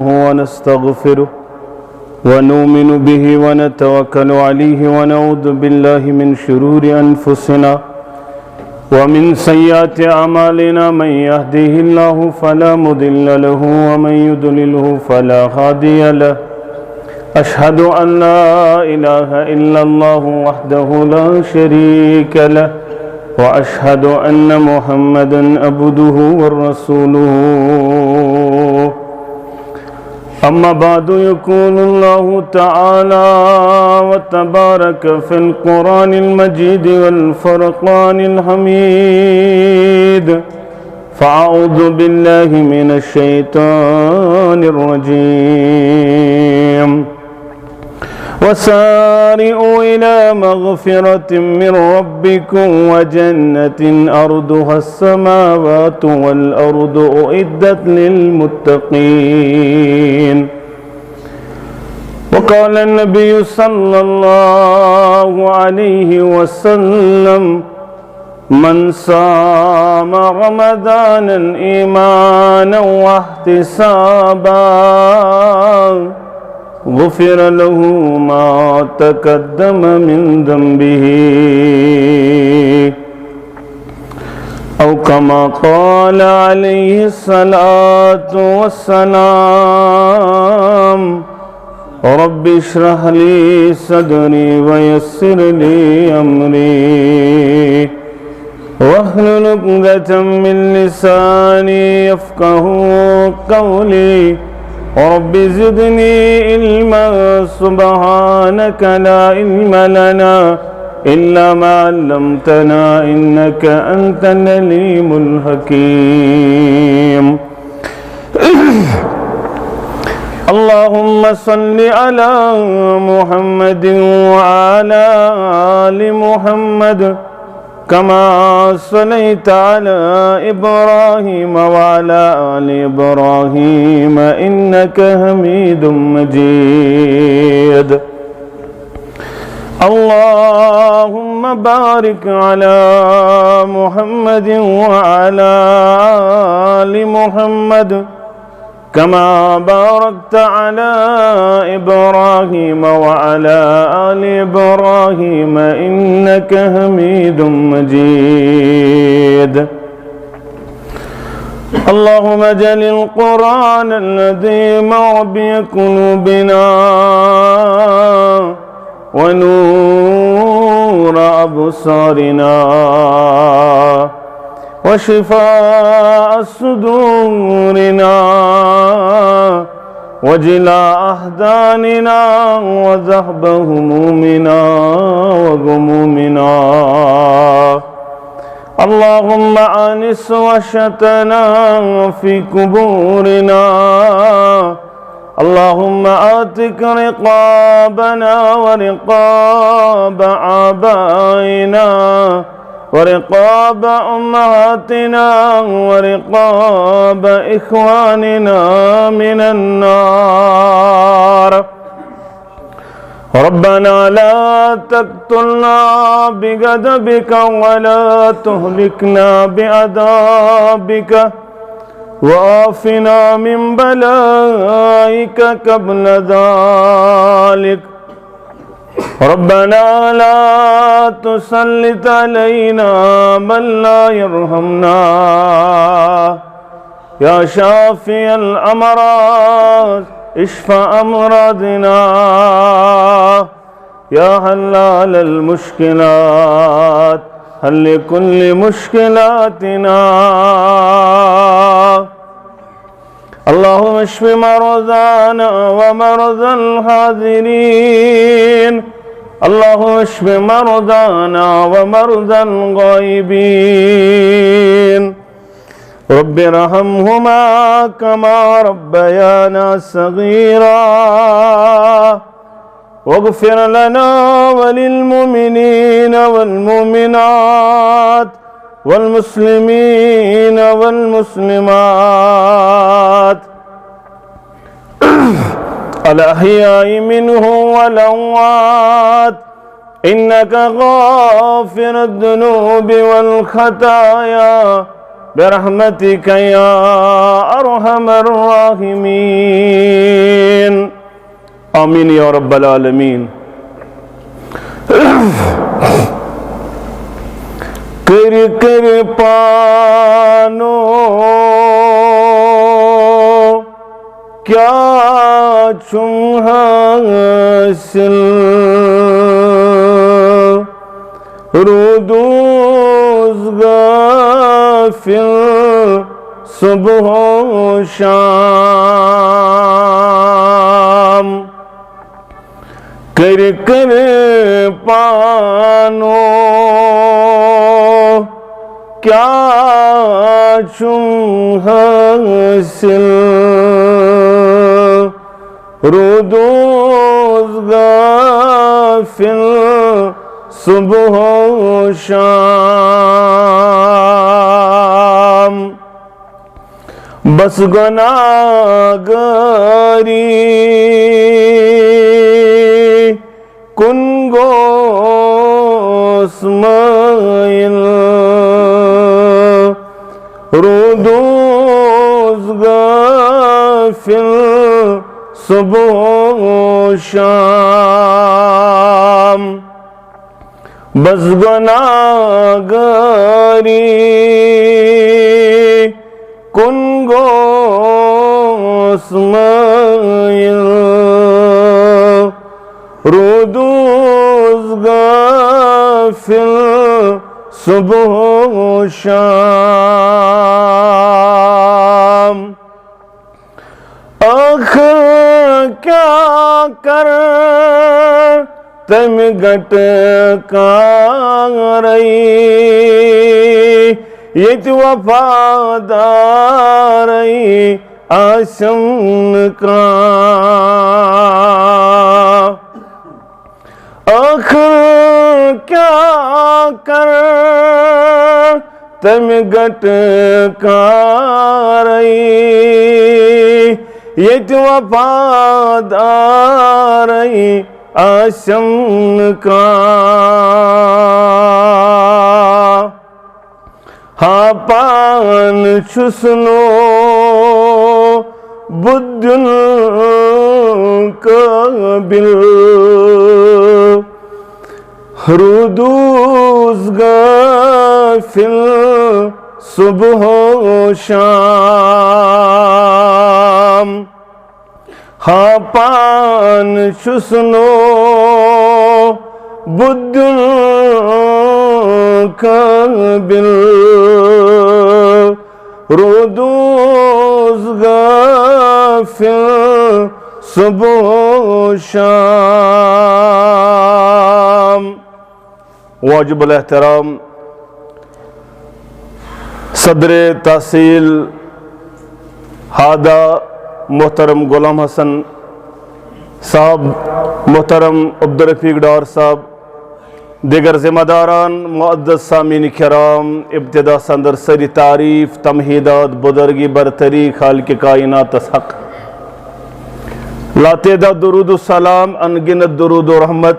ونستغفره ونؤمن به ونتوكل عليه ونعوذ بالله من شرور أنفسنا ومن سيئات أعمالنا من يهده الله فلا مضل له ومن يضلله فلا هادي له أشهد أن لا إله إلا الله وحده لا شريك له وأشهد أن محمدا عبده ورسوله أما بعد يقول الله تعالى وتبارك في القرآن المجيد والفرقان الحميد فأعوذ بالله من الشيطان الرجيم وسارعوا إلى مغفرة من ربكم وجنة أرضها السماوات والأرض أعدت للمتقين وقال النبي صلى الله عليه وسلم من صام رمضانا إيمانا واحتسابا غفر له ما تقدم من ذنبه أو كما قال عليه الصلاة والسلام رب اشرح لي صدري ويسر لي أمري واحلل عقدة من لساني يفقهوا قولي رب زدني علما سبحانك لا علم لنا إلا ما علمتنا إنك أنت العليم الحكيم اللهم صل على محمد وعلى آل محمد كما صليت على إبراهيم وعلى آل إبراهيم إنك حميد مجيد اللهم بارك على محمد وعلى آل محمد كما باركت على إبراهيم وعلى آل إبراهيم إنك حميد مجيد اللهم اجعل القرآن العظيم ربيع قلوبنا ونور أبصارنا وشفاء صدورنا وجلاء أحزاننا وذهب همومنا وغمومنا اللهم آنس وحشتنا في قبورنا اللهم آتك رقابنا ورقاب آبائنا ورقاب أمهاتنا ورقاب إخواننا من النار ربنا لا تقتلنا بغضبك ولا تهلكنا بعذابك وعافنا من بلائك قبل ذلك ربنا لا تسلط علينا من لا يرحمنا يا شافي الأمراض اشفى أمراضنا يا حلال المشكلات حل كل مشكلاتنا اللهم اشف مرضانا ومرضى الحاضرين اللهم اشف مرضانا ومرضى الغائبين رب ارحمهما كما ربيانا صغيرا واغفر لنا وللمؤمنين والمؤمنات والمسلمين والمسلمات الأحياء منهم والأموات إنك غافر الذنوب والخطايا برحمتك يا أرحم الراحمين آمین یا رب العالمین. کر کر پانو کیا چھم حاصل رودوز غافل صبح و شام کر کر پانو کیا چھم حاصل رودوز غافل صبح و شام بس گناہگاری کن گوس مائل رودوز غافل صبح و شام بس گناہگاری کن گوس مائل رودوز غافل صبح و شام آخر کیا کر تم گٹ کارئی یت وفادارئی آسم کا آخر کیا کر تم گٹ کارئی یت وفادارئی آسم کا ہاں پان چھسنو بدن قابل رودوز غافل صبح و شام ہاں پان چھسنو بدن قابل رودوز غافل صبح و شام. واجب الاحترام صدر تحصیل ہادہ محترم غلام حسن صاحب، محترم عبدالرفیق ڈار صاحب، دیگر ذمہ داران، معزز سامعین کرام، ابتدا سندر سری تعریف تمہیدات بزرگی برتری خالق کائنات حق لاتعداد درود السلام انگنت درود و رحمت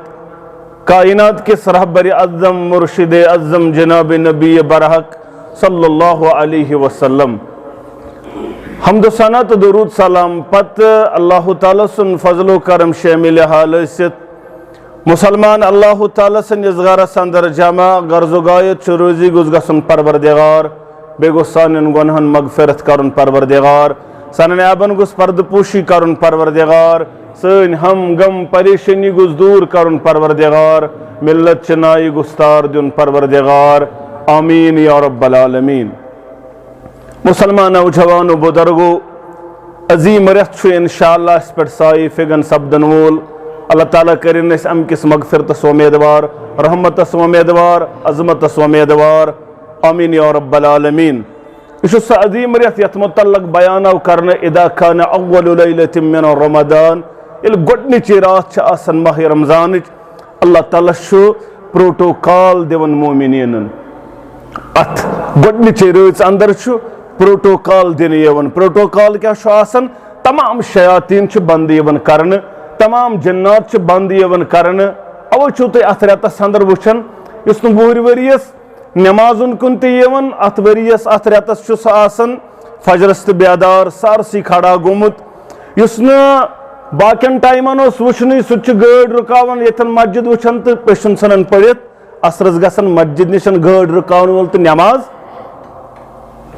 کائنات کے رہبر اعظم مرشد اعظم جناب نبی برحق صلی اللہ علیہ وسلم. حمد و ثنا تو درود سلام پت اللہ تعالیٰ سن فضل و کرم شامل حال ست مسلمان اللہ تعالیٰ سن ازغار سندر جمع غرض و غایت روزی گزگسن پروردگار بے گو سانن گنہن مغفرت کرن پروردگار سانن عیبن گس پرد پوشی کرن پروردگار سن ہم غم پریشانی گس دور کرن پروردگار ملت چنائی گستار دن پروردگار آمین یا رب العالمین. مسلمان نوجوان و بزرگو عظیم رت انشاءاللہ اس پر سائی فگن سبدن وول اللہ تعالیٰ کرن اس ام کس مغفرت سومیدوار رحمت سومیدوار عظمت سومیدوار آمین یا رب العالمین. اس عظیم رت یت متعلق بیان کرنا اذا کان اول لیلت من رمضان یل گڈنچی رات چھ آسن ماہ رمضان اللہ تعالیٰ شو پروٹوکال دیون مومنین ات گڈنچی رات اندر چھو پروٹوکال دن یون. پروٹوکال کیا شو آسن تمام شیاطین چھ بند یون کرن تمام جنات چھ بند یون کرن. او چھو تے ات ریتس اندر وچھن یس نو وہر وریس نمازن کن تے یون ات وریس ات ریتس چھو سا آسن فجرست بیدار سارسی کھڑا گومت یس نو باقین ٹائمن وچھنی سہ گاڑ رکاوان یتن مسجد وچھان تو پشن ژھنان پڑھت اثرس گژھان مسجد نشن گاڑ رکاون وول تو نماز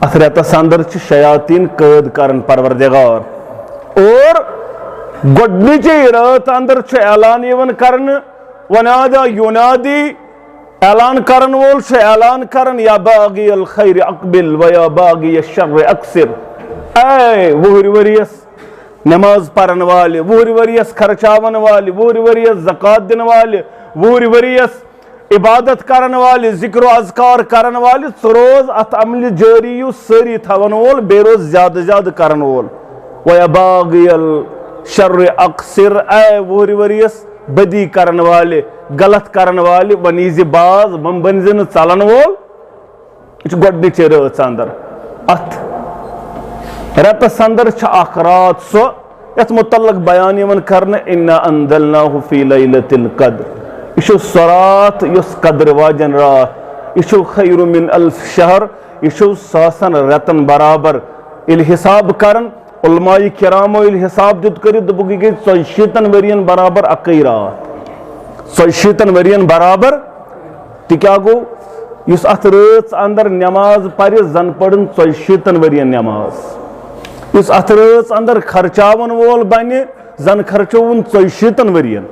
اتھ رٮ۪تس اندر شیاطین قید کران پروردگار اور گۄڈنِچی رات اندر اعلان یوان کرن ونادا یونادی اعلان کرن وول اعلان کرن یا باغی الخیر اقبل و یا باغی الشر اکثر اے وہر وریس نماز پرن والے وہر وریس خرچاون والے وہر وریس زکات دن والے وہر وریس عبادت کرن والے ذکر و اذکار کرن والے ث روز ات عمل جاری ساری تھون وول بے روز زیادہ زیادہ کرن وول و یا باغی الشر اکثر اے وہر وریس بدی کرن والے غلط کرن والے ونیز باز بنزن ژلن وول یہ گۄڈنِچ رٲژ اندر ات رٮ۪تس اندر اکھ رات سۄ یتھ متعلق بیان یوان کرنہٕ انا انزلناہ فی لیلۃ القدر یہ سۄ رات یۄس قدر واجن رات یہ خیر من الف شہر یہ ساسن رٮ۪تن برابر ییٚلہِ حساب کرن علماء کرامو ییٚلہِ حساب دیُت کٔرِتھ دوٚپُکھ یہِ گٔے 40 ؤرین برابر اکٕے رات 40 ؤرین برابر تہِ کیٛاہ گوٚو یُس اتھ رٲژ اندر نماز پرِ زن پرن 40 ؤرین نماز یُس اتھ رٲژ اندر خرچاون وول بنہِ زن خرچوُن 40 ؤرین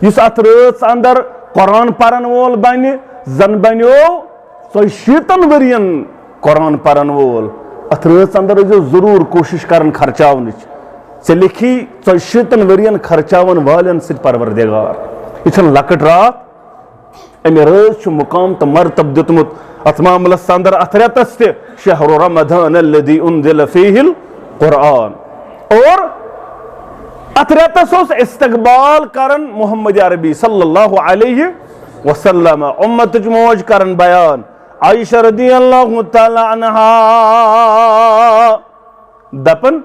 یُس اتھ رٲژ اندر قرآن پرن وول بنہِ زن بنیو 40 ؤرین قرآن پرن وول اتھ رٲژ اندر ٲسۍزیو ضروٗر کوٗشش کران خرچاونٕچ ژےٚ لیکھی 40 ؤرین خرچاون والٮ۪ن سۭتۍ پروردگار یہِ چھنہٕ لۄکٕٹ رات امہِ رٲژ چھُ مقام تہٕ مرتب دیُتمُت اتھ معاملس اندر اتھ رٮ۪تس تہِ شہر رمضان الذی انزل فیہ القرآن اور اتھ رٮ۪تس اوس استقبال کران محمد عربی صلی اللہ علیہ وسلم امتٕچ موج کران بیان عائشہ رضی اللہ تعالی عنہا دپان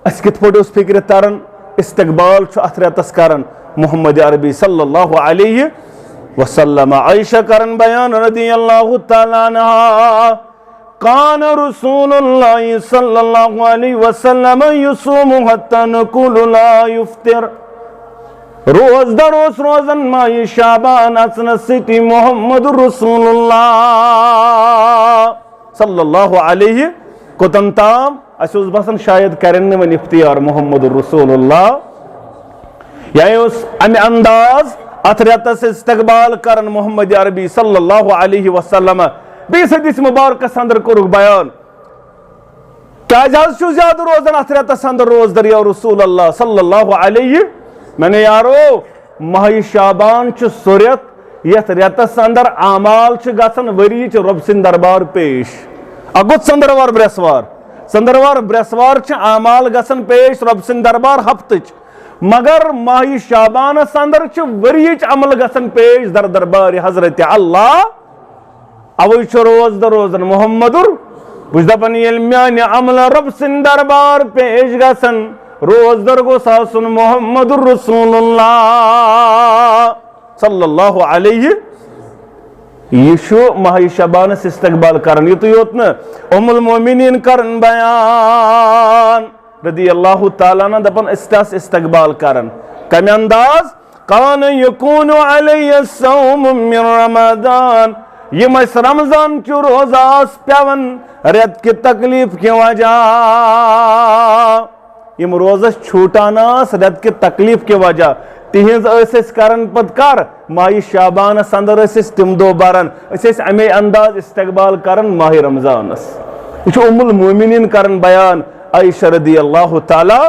اس کِتھ پٲٹھۍ اوس فکرِ تران استقبال چھُ اتھ رٮ۪تس کران محمد عربی صلی اللہ علیہ وسلم عائشہ کرن بیان رضی اللہ تعالی عنہا کان رسول اللہ صلی اللہ علیہ وسلم یصوم حتی نقول لا یفطر روز در اوس روزن ماہ شعبان اژنس سۭتی محمد رسول اللہ صلی اللہ علیہ کوتن تام اسہِ اوس باسان شاید کرن نہٕ وۄنۍ اختیار محمد رسول اللہ یعنی اوس امہِ انداز اتھ رٮ۪تس استقبال کرن محمد عربی صلی اللہ علیہ وسلم بیٚیِس حدیث مبارکس اندر کوٚرُکھ بیان کیٛازِ حظ چھُو زیادٕ روزان اتھ رٮ۪تس اندر روزدر یا رسول اللہ صلی اللہ علیہ میں نے یارو ماہ شعبان چھُ سُہ رٮ۪ت یتھ رٮ۪تس اندر اعمال چھِ گژھان ؤرِیِچ رۄبہٕ سٕنٛدِ دربار پیش اکھ گوٚو ژٔنٛدٕروار برٛٮ۪سوار ژٔنٛدٕروار برٛٮ۪سوار چھِ اعمال گژھان پیش رۄبہٕ سٕنٛدِ دربار ہفتٕچ مگر ماہ شعبانس اندر چھِ ؤرِیِچ عمل گژھان پیش در دربار حضرت اللہ اوے چھُ روزدر روزان محمدُر بہٕ چھُس دپان ییٚلہِ میانہِ عملہٕ رۄبہٕ سٕنٛدِ دربار پیش گژھان روزدر گوٚژھ آسُن محمد رسول اللہ صلی اللہ علیہ یہ چھُ ماہ شعبانس استقبال کران یُتُے یوت نہٕ ام المومنین کران بیان رضی اللہ تعالیٰ عنہ دپان أسۍ تہِ آسہٕ استقبال کران کمہِ انداز کان یکون علیہ الصوم من رمضان یم ٲسۍ رمضان چہِ روزاس پیوان رٮ۪تہٕ کہِ تکلیف کہِ وجہ یم روزس چھوٹان آس رٮ۪تہٕ کہِ تکلیف کہِ وجہ تہنٛز ٲسۍ أسۍ کران پتہٕ کر ماہ شعبانس اندر ٲسۍ أسۍ تِم دۄہ بران أسۍ ٲسۍ امے انداز استقبال کران ماہ رمضانس یہ چھُ ام المومنین کران بیان عائشہ رضی اللہ تعالیٰ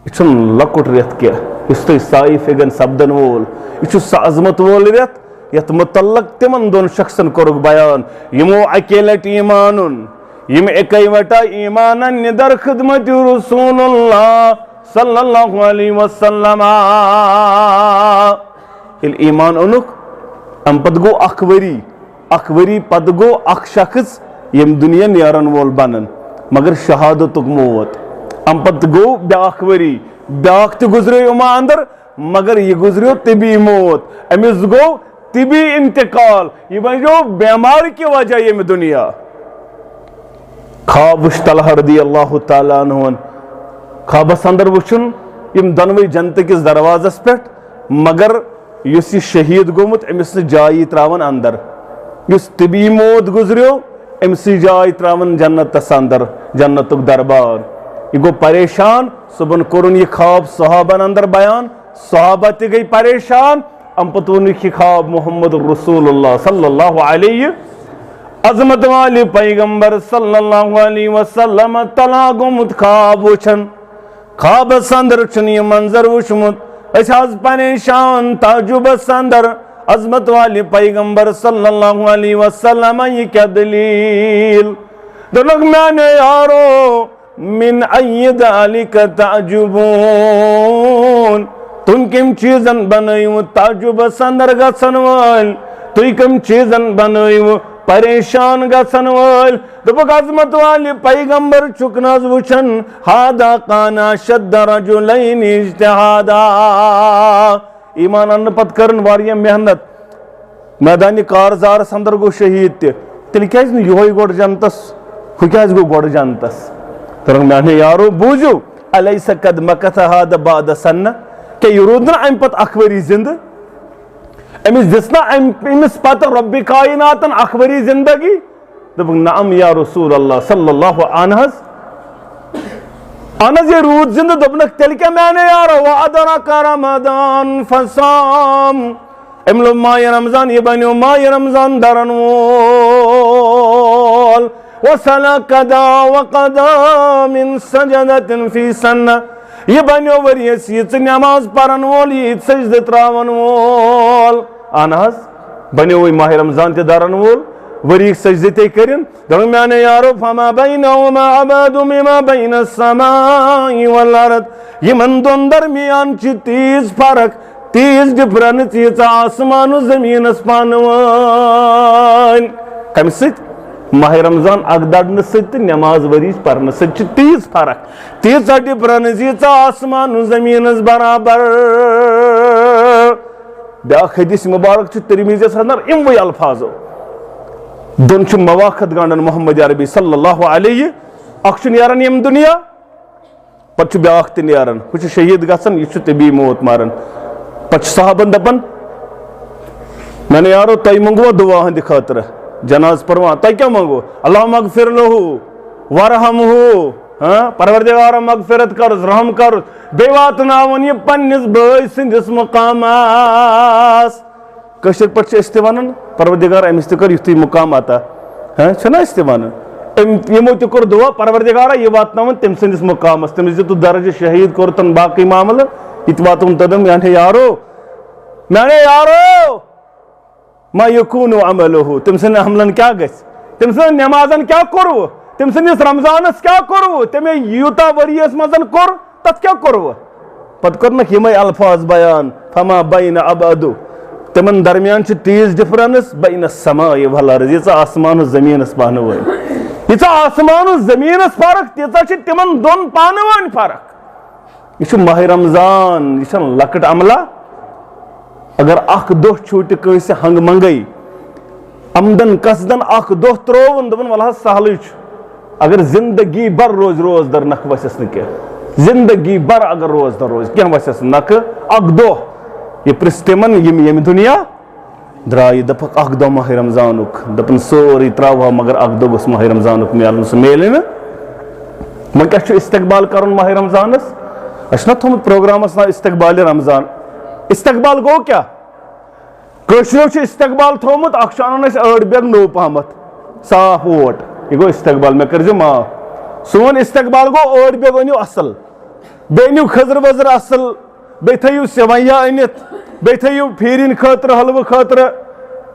یہ چھُنہٕ لۄکُٹ رٮ۪تھ کینٛہہ یُس تۄہہِ سایہِ فِگن سپدن وول یہ چھُ سُہ عظمت وول رٮ۪تھ یتھ متعلق تمن دۄن شخصن کوٚرُکھ بیان یِمو اکے لٹہِ ایمان اوٚن یم اکے وٹا ایمان انہِ در خدمت رسول اللہ صلی اللہ علیہ وسلم ییٚلہِ ایمان اوٚنُکھ امہِ پتہٕ گوٚو اکھ ؤری پتہٕ گوٚو اکھ شخص ییٚمہِ دُنیا نیرن وول بنان مگر شہادتُک موت امہِ پتہٕ گوٚو بیٛاکھ ؤری بیٛاکھ تہِ گُزریو یِمو اندر مگر یہِ گُزریو طبی موت أمِس گوٚو طبی انتقال یہ بنیو بیمار کی وجہ ییٚمہِ دُنیا خواب وٕچھ طلحہ رضی اللہ تعالیٰ عنہ خوابس اندر وچھن یم دونوے جنت کس دروازس پہ مگر اس یہ شہید گومت امس جائی تراون اندر اس طبی موت گزریو امس جائی تراون جنتس اندر جنتک دربار یہ گو پریشان صبح کورن یہ خواب صحابن اندر بیان صحابہ تہ گئی پریشان ام پتہ وونک یہ خواب محمد رسول اللہ صلی اللہ علیہ عظمت والی پیغمبر صلی اللہ علیہ وسلم تلا گومت خواب وچھن خوابس اندر چھن یہ منظر وچھمت اس حض پریشان تعجبس اندر عظمت والی پیغمبر صلی اللہ علیہ وسلم یہ کیا دلیل دلک میانے یارو من ای ذالک تعجبون تم کم چیزن بنائیو تعجبس اندر گژھن وٲلۍ تُہۍ کم چیزن بنائیو پریشان گژھن وٲلۍ دوٚپُکھ عظمت والی پیغمبر چھُکھ نہٕ حظ وٕچھان ہادا کانا شد رجلین اجتہادا ایمان اننہٕ پتہٕ کٔرٕن واریاہ محنت میدانِ کارزارس اندر گوٚو شہید تہِ تیٚلہِ کیازِ نہٕ یِہوے گۄڈٕ جنتس ہُہ کیازِ گوٚو گۄڈٕ جنتس ترنگ میانے یارو بوٗزِو الیس قد مکث ہادا بعد سنہ کہ یہ روٗد نہٕ امہِ پتہٕ اکھ ؤری زندٕ امس دِژ نا امس پتہٕ رۄبِ کائناتن اکھ ؤری زندگی دوٚپُکھ نعم یا رسول اللہ صلی اللہ اہن حظ یہ روٗد زندٕ دوٚپنکھ تیٚلہِ کیٛاہ میانے یارو وادرک رمضان فصام أمۍ لوٚب ماہِ رمضان یہ بنیو ماہِ رمضان درن وول وسلک قضا وقضا من سجدة فی سنہ یہ بنیو ؤریس یِژ نماز پرن وول یہ سجدٕ تراون وول اہن حظ بنیو ماہ رمضان تہ درن وول ؤری سجدٕ تے کرن دوٚپُکھ میانے یارو فما بینہما ابعد مما بین السماء والارض یمن دۄن درمیان چھ تیٖژ فرق تیٖژ ڈفرنس ییٖژاہ آسمان و زمینس پانہٕ ؤنۍ کمہِ سۭتۍ ماہ رمضان اکھ دڑنہٕ سۭتۍ تہٕ نماز ؤرِش پرنہٕ سۭتۍ چھِ تیٖژ فرق تیٖژاہ ڈفرنس ییٖژاہ آسمان و زمینس برابر بیاکھ حدیث مبارک چھُ ترمذیَس اندر یِموٕے الفاظو دۄن چھُ مواقعت گنڈن محمد عربی صلی اللہ علیہ اکھ چھُ نیران ییٚمہِ دُنیا پتہٕ چھُ بیاکھ تہِ نیران ہُہ چھُ شہید گژھان یہِ چھُ طبی موت مران پتہٕ چھُ صحابن دپان میانے یارو تۄہہِ منٛگوا دُعا ہٕنٛدِ خٲطرٕ جناز پروا تۄہہِ کیٛاہ منٛگو اللہُمَّ اغفر لہُ وارحمہُ پروردگارا مغفرت کرُس رحم کرُس بیٚیہِ واتناوُن یہِ پننِس بٲے سٕنٛدِس مقامس کٲشِر پٲٹھۍ چھِ أسۍ تہِ ونان پروردگار أمِس تہِ کر یُتھُے مقام عطا چھِنہ أسۍ تہِ ونان یِمو تہِ کوٚر دُعا پروردگارا یہِ واتناوُن تٔمۍ سٕنٛدِس مقامس تٔمِس دِتُن درجہِ شہید کوٚرتن باقٕے معاملہٕ یہِ تہِ واتُن تۄدم میانے یارو ما یکون عملہ تٔمۍ سٕنٛدٮ۪ن عملن کیٛاہ گژھِ تٔمۍ سٕنٛزن نٮ۪مازن کیٛاہ کوٚروٕ تٔمۍ سٕنٛدِس رمضانس کیٛاہ کوٚروٕ تٔمۍ یوٗتاہ ؤریس منٛز کوٚر تتھ کیٛاہ کوٚروٕ پتہٕ کوٚرنکھ یِمے الفاظ بیان فما بین ابعد تِمن درمیان چھِ تیٖژ ڈفرنس بین السماء والارض ییٖژاہ آسمان و زمیٖنس پانہٕ ؤنۍ ییٖژاہ آسمان و زمیٖنس فرق تیٖژاہ چھِ تِمن دۄن پانہٕ ؤنۍ فرق یہ چھُ ماہ رمضان یہ چھنہٕ لۄکٕٹ عملہ اگر اکھ دۄہ چھوٗٹہِ کٲنٛسہِ ہنٛگہٕ منٛگے عمدن قصدن اکھ دۄہ ترٛووُن دوٚپُن وَلہٕ حظ سہلٕے چھُ اگر زندگی بھر روزدر نکھٕ وسٮ۪س نہٕ کینٛہہ زندگی بھر اگر روزدر روزِ کینٛہہ وسٮ۪س نکھٕ اکھ دۄہ یہِ پرٛژھ تِمن یِم ییٚمہِ دُنیا درٛایہِ دوٚپُکھ اکھ دۄہ ماہ رمضانُک دوٚپُن سورُے ترٛاوہا مگر اکھ دۄہ گوٚژھ ماہ رمضانُک میلُن سُہ میلہِ نہٕ وۄنۍ کیٛاہ چھُ استقبال کرُن ماہ رمضانس اَسہِ چھُنہ تھوٚمُت پروگرامس ناو استقبالِ رمضان استقبال گوٚو کیٛاہ کٲشرو چھُ استقبال تھوٚومُت اکھ چھُ انان أسۍ ٲٹھ بیگ نوٚو پہمتھ صاف اوٹ یہِ گوٚو استقبال مےٚ کٔرۍزِ معاف سون استقبال گوٚو ٲٹھ بیگ أنِو اصل بیٚیہِ أنِو خٔزٕر ؤزٕر اصل بیٚیہِ تھٲیِو سِویا أنِتھ بیٚیہِ تھٲیِو پھیٖرِنۍ خٲطرٕ حلوٕ خٲطرٕ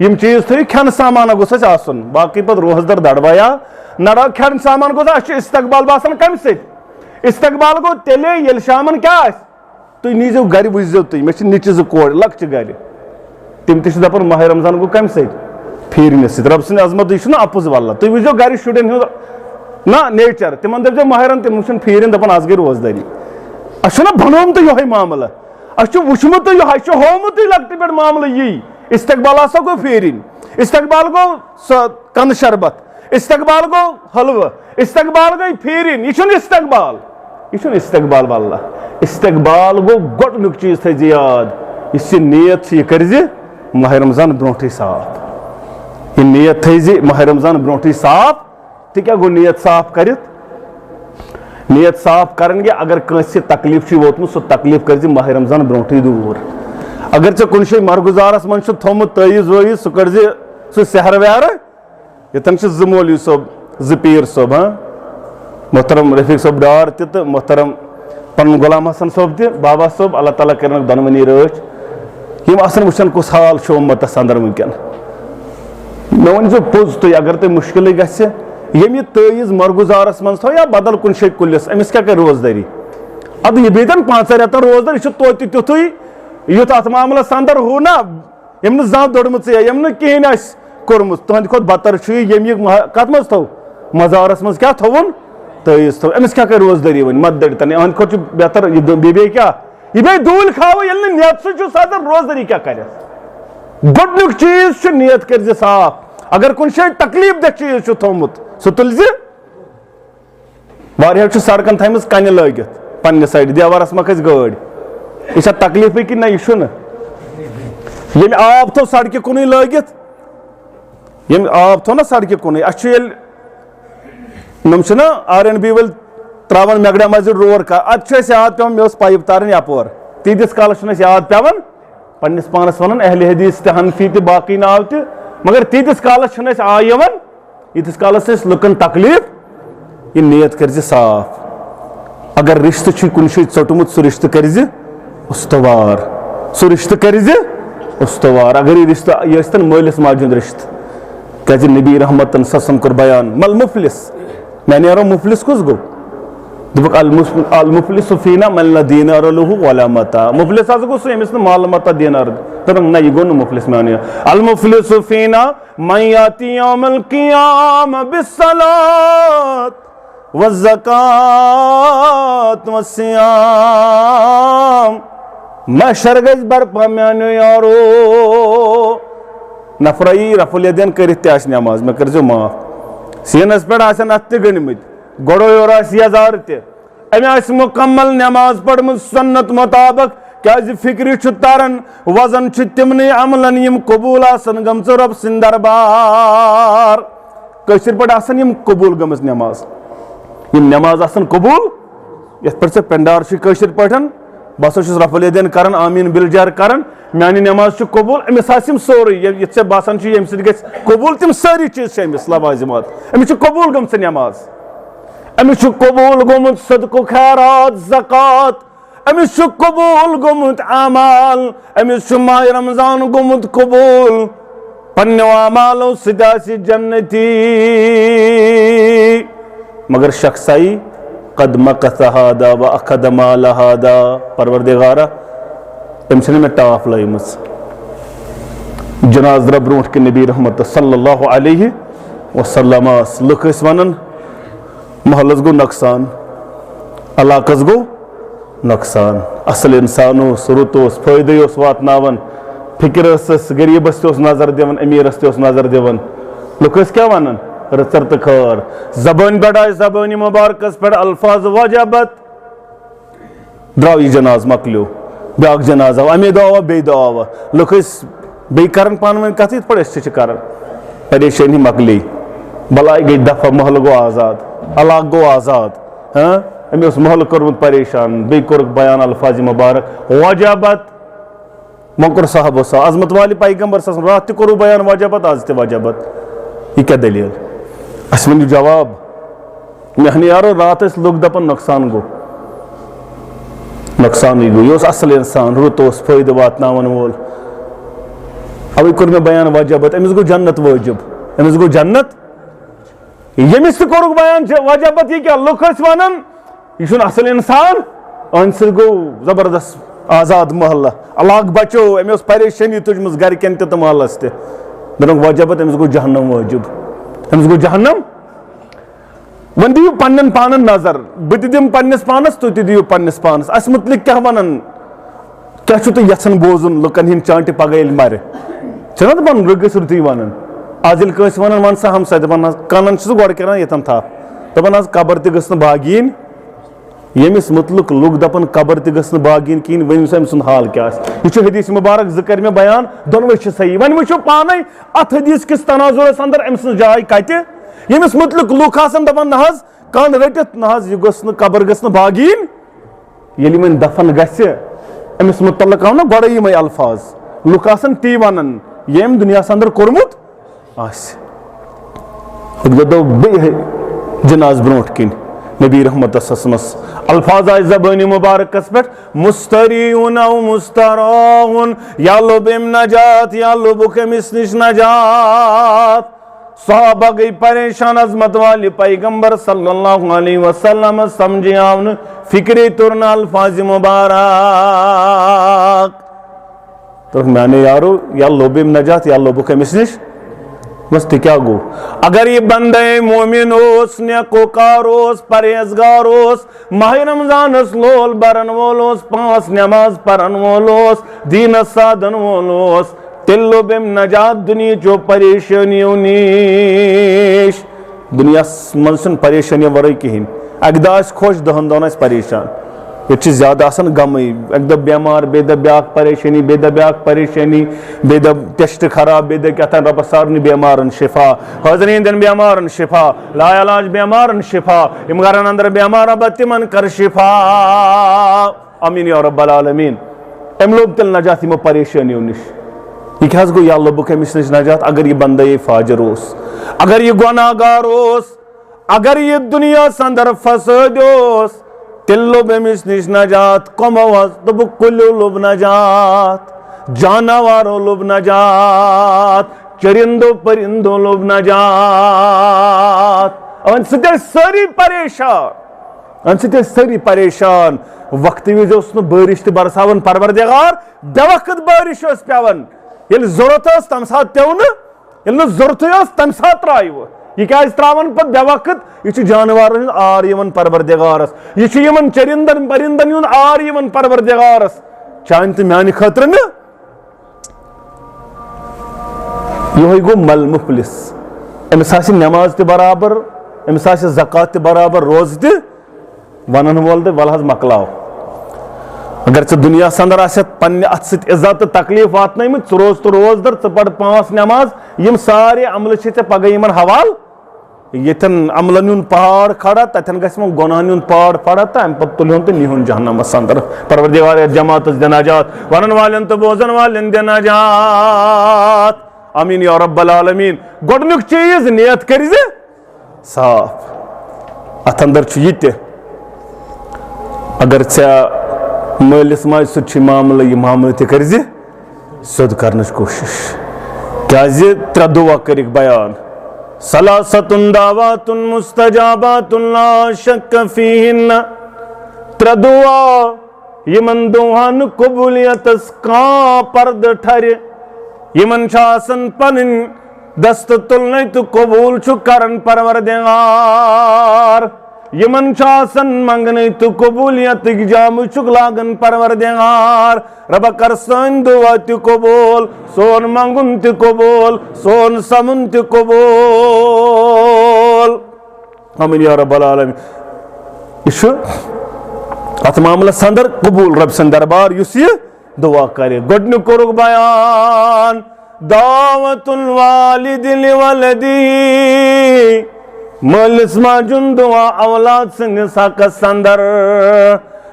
یِم چیٖز تھٲیِو کھٮ۪نہٕ سامانہ گوٚژھ اَسہِ آسُن باقٕے پتہٕ روزدر دڑبایا نڑا کھٮ۪نہٕ سامان گوٚژھ اَسہِ چھُ استقبال باسان کمہِ سۭتۍ استقبال گوٚو تیٚلے ییٚلہِ شامن کیٛاہ آسہِ تُہۍ نیٖزیو گرِ وٕچھزیو تُہۍ مےٚ چھِ نِچہِ زٕ کورِ لۄکچہِ گرِ تِم تہِ چھِ دپان ماہ رمضان گوٚو کمہِ سۭتۍ پھیٖرنہِ سۭتۍ رۄبہٕ سٕنٛدِ عظمت یہِ چھُنہ اپُز واللہ تُہۍ وٕچھزیو گرِ شُرٮ۪ن ہُنٛد نہ نیچر تِمن دٔپزیو ماہرن تِم وٕچھن پھیٖرِنۍ دپان آز گٔے روزدٲری اَسہِ چھُنہ بنومُتٕے یِہوے معاملہٕ اَسہِ چھُ وٕچھمُتٕے یِہوے اَسہِ چھُ ہومُتٕے لۄکٹہِ پٮ۪ٹھ معاملہٕ یی استقبال ہسا گوٚو پھیٖرِنۍ استقبال گوٚو سۄ کنہٕ شربت استقبال گوٚو حلوٕ استقبال گٔے پھیٖرِنۍ یہِ چھُنہٕ استقبال یہ استقبال واللہ استقبال گو گۄڈنیُک چیٖز تھٲیزِ یاد یُس یہِ نیت چھِ یہِ کٔرزِ ماہ رمضان برونٛٹھٕے صاف یہِ نیت تھٲیزِ ماہ رمضان برونٛٹھٕے صاف تہِ کیٛاہ گوٚو نیت صاف کٔرِتھ نیت صاف کرن گے اگر کٲنٛسہِ تکلیٖف چھُے ووتمُت سُہ تکلیٖف کٔرزِ ماہ رمضان برونٛٹھٕے دوٗر اگر ژےٚ کُنہِ جایہِ مرگُزارس منٛز چھُ تھوٚمُت تٲیٖز وٲیٖز سُہ کٔرزِ سُہ سحر ویرٕ ییٚتٮ۪ن چھِ زٕ مولوی صٲب زٕ پیٖر صٲب محترم رفیق صٲب ڈار تہِ تہٕ محترم پنُن غلام حسن صٲب تہِ بابا صٲب اللہ تعالیٰ کٔرِنکھ دۄنوٕنی رٲچھ یِم آسن وٕچھان کُس حال چھُ اُمتس انٛدر وٕنکٮ۪ن مےٚ ؤنۍزیو پوٚز تُہۍ اگر تۄہہِ مُشکِلٕے گژھِ ییٚمہِ یہِ تٲیٖز مرگُزارس منٛز تھٲو یا بدل کُنہِ جایہِ کُلِس أمِس کیٛاہ کَرِ روزدٲری اَدٕ یہِ بیٚہتن 5 رٮ۪تن روزدار یہِ چھُ توتہِ تیُتھُے یُتھ اتھ معاملس انٛدر ہُہ نا ییٚمۍ نہٕ زانٛہہ دوٚرمُژٕے ییٚمۍ نہٕ کِہینۍ آسہِ کوٚرمُت تُہنٛدِ کھۄتہٕ بدتر چھُ ییٚمۍ یہِ کتھ منٛز تھوٚو مزارس منٛز کیٛاہ تھووُن تٲیٖز تھوٚو أمِس کیٛاہ کَرِ روزدٲری وۄنۍ مت دٔرتن یِہنٛدِ کھۄتہٕ چھُ بہتر یہِ بیٚیہِ کیٛاہ یہِ بیٚیہِ دوٗلۍ کھاوٕ ییٚلہِ نہٕ نیت سۭتۍ چھُ آسان روزدٲری کیٛاہ کَرٮ۪س گۄڈنیُک چیٖز چھُ نیت کٔرزِ صاف اگر کُنہِ جایہِ تکلیٖف دہ چیٖز چھُ تھوٚومُت سُہ تُلزِ واریاہو چھِ سڑکن تھایمژ کنہِ لٲگِتھ پننہِ سایڈٕ دیوارس ما کھسہِ گٲڑۍ یہِ چھا تکلیٖفٕے کِنہٕ نہ یہِ چھُنہٕ ییٚمہِ آب تھوٚو سڑکہِ کُنُے لٲگِتھ ییٚمہِ آب تھوٚو نا سڑکہِ کُنُے اَسہِ چھُ ییٚلہِ یِم چھِنہ R&B وٲلۍ تراوان میگڈا مسجد رور اَتہِ چھُ اَسہِ یاد پیٚوان مےٚ ٲس پایپ تارٕنۍ یپور تیٖتِس کالس چھُنہٕ اَسہِ یاد پیٚوان پننِس پانس ونُن اہلِ حدیث تہِ حنفی تہِ باقٕے ناو تہِ مگر تیٖتِس کالس چھُنہٕ اَسہِ آے یِوان ییٖتِس کالس اَسہِ لُکن تکلیٖف یہِ نیت کٔرزِ صاف اگر رِشتہٕ چھُے کُنہِ جایہِ ژوٚٹمُت سُہ رِشتہٕ کٔرزِ اُستوار سُہ رِشتہٕ کٔرزِ اُستوار اگر یہِ رِشتہٕ یہِ ٲسۍتن مٲلِس ماجہِ ہُنٛد رِشتہٕ کیٛازِ نبی رحمتن سسن کوٚر بیان مل مُفلِس مےٚ نیرو مُفلِس کُس گوٚو دوٚپُکھ المُفلِس فیٖنا من لا دیٖنار لہُ ولا متا مُفلِس ہسا گوٚو سُہ ییٚمِس نہٕ مال متا دیٖنار دوٚپُکھ نہ یہِ گوٚو نہٕ مُفلِس میانہِ المُفلِس فیٖنا من یاتی یوم القیامہ بالصلاۃ والزکات والصیام محشر گژھِ برپا میانیو یارو نفرایی رفع الیدین کٔرِتھ تہِ آسہِ نٮ۪ماز مےٚ کٔرزیو معاف سیٖنس پٮ۪ٹھ آسن اتھ تہِ گٔنڈمٕتۍ گۄڈو یورٕ آسہِ یزار تہِ أمۍ آسہِ مُکمل نٮ۪ماز پٔرمٕژ سنت مُطابق کیٛازِ فِکرِ چھُ تران وزن چھُ تِمنٕے عملن یِم قبوٗل آسن گٔمژٕ رۄب سٕنٛدِ دربار کٲشِر پٲٹھۍ آسن یِم قبوٗل گٔمٕژ نٮ۪ماز یِم نٮ۪ماز آسن قبوٗل یتھ پٲٹھۍ ژےٚ پٮ۪نڈار چھُے کٲشِر پٲٹھۍ بہٕ ہسا چھُس رفع الیدین کران آمیٖن بِلجار کران میانہِ نٮ۪ماز چھُ قبوٗل أمِس آسہِ یِم سورُے یِتھ ژےٚ باسان چھُ ییٚمہِ سۭتۍ گژھِ قبوٗل تِم سٲری چیٖز چھِ أمِس لوازِمات أمِس چھُ قبوٗل گٔمژٕ نٮ۪ماز أمِس چھُ قبوٗل گوٚمُت صدقہٕ خیرات زکات أمِس چھُ قبوٗل گوٚمُت اعمال أمِس چھُ ماہ رمضان گوٚمُت قبوٗل پننیو اعمالو سۭتۍ آسہِ جنتی مگر شخصائی قد مکث ہادا و اخذ مال ہادا پروردگارا أمۍ چھنہٕ مےٚ ٹاپ لٲجمٕژ جناز درٛاو برونٛٹھ کِنۍ نبی رحمت صلی اللہ علیہ وسلم ٲس لُکھ ٲسۍ ونان محلس گوٚو نۄقصان علاقس گوٚو نۄقصان اصل انسان اوس رُت اوس فٲیدٕ اوس واتناوان فِکر ٲسس غریٖبس تہِ اوس نظر دِوان امیٖرس تہِ اوس نظر دِوان لُکھ ٲسۍ کیٛاہ ونان رٕژر تہٕ خٲر زبٲنۍ پٮ۪ٹھ آسہِ زبٲنہِ مُبارکس پٮ۪ٹھ الفاظ وجبت درٛاو یہِ جناز مۄکلیو بیٛاکھ جناز آو اَمے دۄہ آوا بیٚیہِ دۄہ آوا لُکھ ٲسۍ بیٚیہِ کران پانہٕ ؤنۍ کتھ یِتھ پٲٹھۍ أسۍ تہِ چھِ کران پریشٲنی مۄکلے بلاے گٔے دفع محلہٕ گوٚو آزاد علاقہٕ گوٚو آزاد أمۍ اوس محلہٕ کوٚرمُت پریشان بیٚیہِ کوٚرُکھ بیان الفاظِ مُبارک وجبت وۄنۍ کوٚر صاحبو سا عظمت والہِ پیغمبر صٲب راتھ تہِ کوٚروٕ بیان وجبت آز تہِ وجبت یہِ کیٛاہ دٔلیٖل اَسہِ ؤنِو جواب میٛانہِ یارو راتھ ٲسۍ لُکھ دپان نۄقصان گوٚو نۄقصانٕے گوٚو یہِ اوس اصل انسان رُت اوس فٲیدٕ واتناوان وول اوے کوٚر مےٚ بیان وجبت أمِس گوٚو جنت وٲجِب أمِس گوٚو جنت ییٚمِس تہِ کوٚرُکھ بیان وجبت یہِ کیٛاہ لُکھ ٲسۍ ونان یہِ چھُنہٕ اصل انسان أہنٛدِ سۭتۍ گوٚو زبردست آزاد محلہٕ علاقہٕ بچو أمۍ اوس پریشٲنی تُجمٕژ گرِکٮ۪ن تہِ تہٕ محلس تہِ دوٚپُکھ وجبت أمِس گوٚو جہنم وٲجِب أمِس گوٚو جہنم وۄنۍ دِیِو پننٮ۪ن پانن نظر بہٕ تہِ دِمہٕ پننِس پانس تُہۍ تہِ دِیِو پننِس پانس اَسہِ مُتعلِق کیٛاہ ونان کیٛاہ چھُو تُہۍ یژھان بوزُن لُکن ہٕنٛدۍ چانٹہِ پگہہ ییٚلہِ مرِ چھُنہ دپان رٕت گٔژھ رٕتٕے ونان آز ییٚلہِ کٲنٛسہِ ونان ون سا ہمساے دپان حظ کنن چھُ سُہ گۄڈٕ کران ییٚتٮ۪ن تھپھ دپان حظ قبر تہِ گٔژھ نہٕ باغ یِنۍ یمس متعلق لوگ دپن قبر تہ گژھن باغین کہین ونس أمۍ سُنٛد حال کیا یہ حدیث مبارک زٕ کر مےٚ بیان دۄنوے چھِ صحیح وۄنۍ وٕچھو پانے اتھ حدیث کس تناظرس اندر أمۍ سٕنٛز جاے کتہِ یمس متعلق لوٗکھ آسان دپان نہ حظ کان رٔٹِتھ نہ حظ یہ گوٚژھ نہٕ قبر گژھِ نہٕ باغین ییٚلہِ وۄنۍ دفن گژھِ أمس متعلق آو نہ گۄڈے یِمے الفاظ لوٗکھ آسان تی ونان ییٚمۍ دُنیاہس اندر کوٚرمُت آسہِ بیٚیہِ جناز برونٛٹھ کِنۍ نبی رحمت اسمس الفاظ آئے زبانی مبارکس پہ مستریون او مستراہن یا لبم نجات یا لبک امس نش نجات صحابہ گئی پریشان عظمت والی پیغمبر صلی اللہ علیہ وسلم سمجھے آون فکری ترنا الفاظ مبارک تو میں نے یارو یا لبم نجات یا لبک امس نش بس کیا گو اگر یہ بندے مومن اوس نیکوکار اوس پرہیزگار اوس ماہ رمضان اس لول برن وول اوس 5 نماز پرن وول اوس دینس سادن وول اوس تیلو بیم نجات دنیا چو پریشانیوں نیش دنیا منسن پریشانیوں ورائی کہین اگداش خوش دہن دون اس پریشان یہ زیادہ آسان غم ایک دہ بیمار بے دہ بیاکھ پریشانی بے دہ بیاکھ پریشانی بے دہ ٹیسٹ خراب بے دہ کہتا ہے رب سارنی بیمارن شفا حاضرین دن بیمارن شفا لا علاج بیمارن شفا امگارن اندر بیمار رب تمن کر شفا امین یا رب العالمین املوب تل نجات مو پریشانیوں نش یہ کیا گو یا اللہ بک امس نش نجات اگر یہ بندہ فاجر اوس اگر یہ گناہگار اوس اگر یہ دنیا اندر فساد اوس تلو بمس نش نجات کموز دب کلو لب نجات جانوارو لب نجات چرندو پرندو لب نجات ان ستے ساری پریشان ان ستے ساری پریشان وقت وز اس بارش تہ برساون پروردگار بے وقت بارش اس پیون یل ضرورت اس تم سات پیو نا یل ضرورت اس تم سات ترائیو یہ کیا تراون پہ بے وقت یہ جانورن آر یمن پروردگارس یہ یمن چرندن پرندن یون آر یمن پروردگارس چان تو میانہ خاطر نا یہ گو مل مفلس امس آس نماز تہ برابر امس آس زکات تہ برابر روز تہ ونن وول تہ ول حظ مکلاو اگر ژے دنیا اندر آسیت پنہ ات ست عزت تو تکلیف واتنٲیمٕتۍ ژٕ روز تو روز در ژٕ پڑ 5 نماز یم سارے عمل چھ ژے پگہ یمن حوال یتن عملن یون پہاڑ کھڑا تتن گژھِ یمن گناہن یون پہاڑ پڑا تو ام پتہ تُلہون تو نیہون جہنمس اندر پروردگار جماعت دناجات ونن والن تو بوزن والن دناجات امین یا رب العالمین گۄڈنیُک چیز نیت کر صاف ات اندر چھ یہ اگر ژےٚ مالس ماج سۭتۍ معاملہ یہ معاملہ تہ کر سیود کرنچ کوشش کیازِ 3 دعا کرک بیان ثلاثۃ دعوات مستجابات لا شک فیہن 3 دعا یمن دعان قبولیتس کا پرد ٹھر یمن آسان پنن دست تلنے تو قبول چھ کرن پروردگار یمن آسان منگنے تو قبولیت جام چک لاگن پروردگار رب کر سن دعا تہ قبول سون منگن تہ قبول سون سمن تہ قبول امین یا رب العالمین یہ ات معاملہ اندر قبول رب سن دربار اس یہ دعا کرے گڈن کورک بیان دعوت الوالد لولدی مالس ماجن دعا اولاد سندس حقس اندر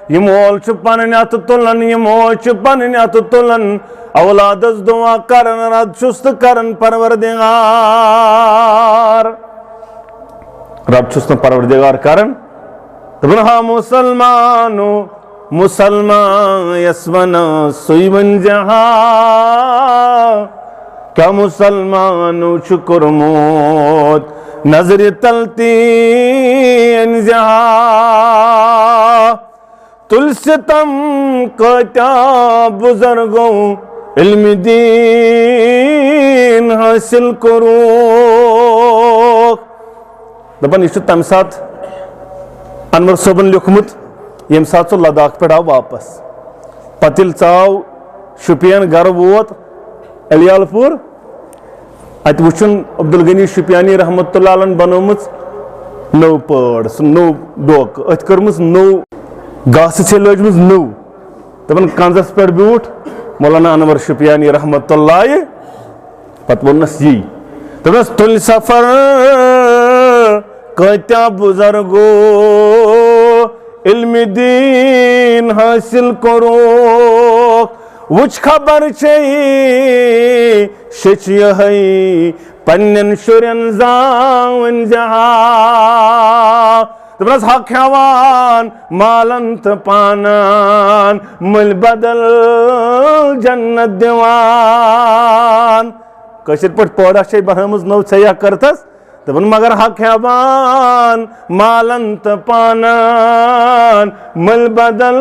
یہ مول پنن ات تلن یہ موج پنن ات تلن اولادس دعا کرن رد شست کرن پروردگار رب شست پروردگار کرن دبنہا مسلمانو مسلمان یسونا سویون جہاں کیا مسلمانو شکر موت نظر تلتی انجہا تل ستم کتیا بزرگوں علم دین حاصل کرو دپن یہ تم سات انور صوبن لیکھمت یم سات سو لداخ پہ آو واپس پتل ژاو شپین گھر ووت علیال پور ات وچن عبدالغنی شپیانی رحمت اللہ علیہ بنومت نو پٲڑ سُہ نو ڈوکہٕ أتھۍ کٔرمٕژ نو گاسہٕ چھے لٲجمٕژ نٔو دَپان کنٛزَس پٮ۪ٹھ بیوٗٹھ مولانا انور شُپیانی رحمتہ اللہ پتہٕ ووٚننَس یی دوٚپنَس تُلہِ سفر کۭتیاہ بُزرگو علمِ دیٖن حٲصِل کوٚرُکھ وٕچھ خبر چھے شیٚچھ یِہوٚے پنٛنٮ۪ن شُرٮ۪ن زاوٕنۍ زِہا دوٚپنَس حق ہٮ۪وان مالن تہٕ پانن مٔلۍ بدل جنت دِوان کٲشِر پٲٹھۍ پٲڑا چھے بنٲومٕژ نٔو ژےٚ کٔرتھس دَپان مگر حق ہٮ۪وان مالن تہٕ پانن مٔلۍ بدل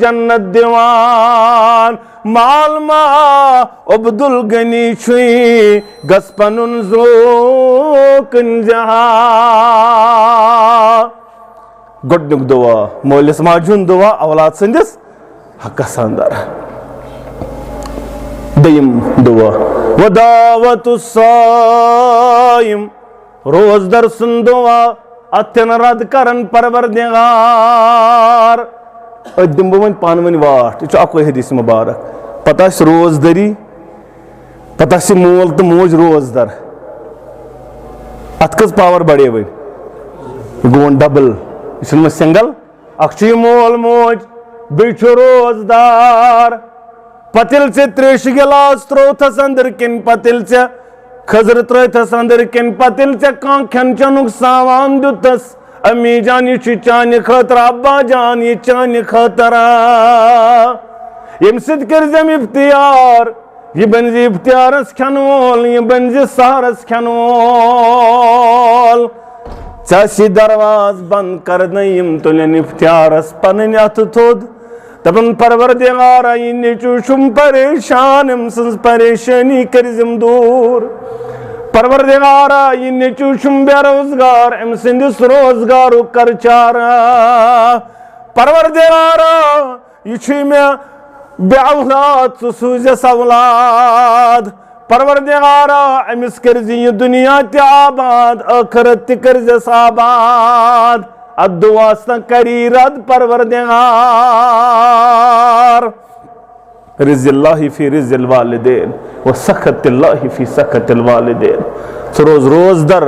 جنت دِوان مال ما عبدل غنی چھُے گژھ پنُن ذوقن جہا گۄڈنیُک دُعا مٲلِس ماجہِ ہُنٛد دُعا اولاد سٕنٛدِس حقس انٛدر دوٚیِم دُعا ودعوت الصائم روزدر سُنٛد دُعا اتھ چھنہٕ رد کران پروردگار أتۍ دِمہٕ بہٕ وۄنۍ پانہٕ ؤنۍ واٹھ یہِ چھُ اکوے حدیث مُبارک پتہٕ آسہِ روزدٔری پتہٕ آسہِ مول تہٕ موج روزدر اتھ کٔژ پاور بڑے وۄنۍ یہِ گوٚو وۄنۍ ڈبل یہِ چھُنہٕ وۄنۍ سنگل اکھ چھُ یہِ مول موج بیٚیہِ چھُ روزدار پتہٕ ییٚلہِ ژےٚ تریشہِ گِلاس ترووتھس أنٛدٕر کِنۍ پتہٕ ییٚلہِ ژےٚ خٔزٕر ترٲوتھس أنٛدٕر کِنۍ پتہٕ ییٚلہِ ژےٚ کانٛہہ کھٮ۪ن چٮ۪نُک سامان دیُتتھس امی جان یہِ چھُ چانہِ خٲطرٕ ابا جان یہِ چانہِ خٲطرٕ ییٚمہِ سۭتۍ کٔرزٮ۪م افتیار یہِ بنہِ زِ افتیارس کھٮ۪نہٕ وول یہِ بنہِ زِ سحرس کھٮ۪نہٕ وول ژےٚ آسی درواز بنٛد کرنَے یِم تُلن افتیارس پنٕنۍ اَتھٕ تھوٚد دپان پروردگارا یہِ نیٚچوٗ چھُم پریشان أمۍ سٕنٛز پریشٲنی کٔرزِم دوٗر پروردگارا یہِ نیٚچوٗ چھُم بے روزگار أمۍ سٕنٛدِس روزگارُک کر چارا پروردگارا یہِ چھُے مےٚ بے اولاد ژٕ سوٗزٮ۪س اولاد پروردگارا أمِس کٔرزِ یہِ دُنیا تہِ آباد ٲخرت تہِ کٔرزٮ۪س آباد اتھ دُعاہس نہ کری رد پروردگار رضی اللہ فی رضی الوالدین و سخط اللہ فی سخط الوالدین ژٕ روز روزدر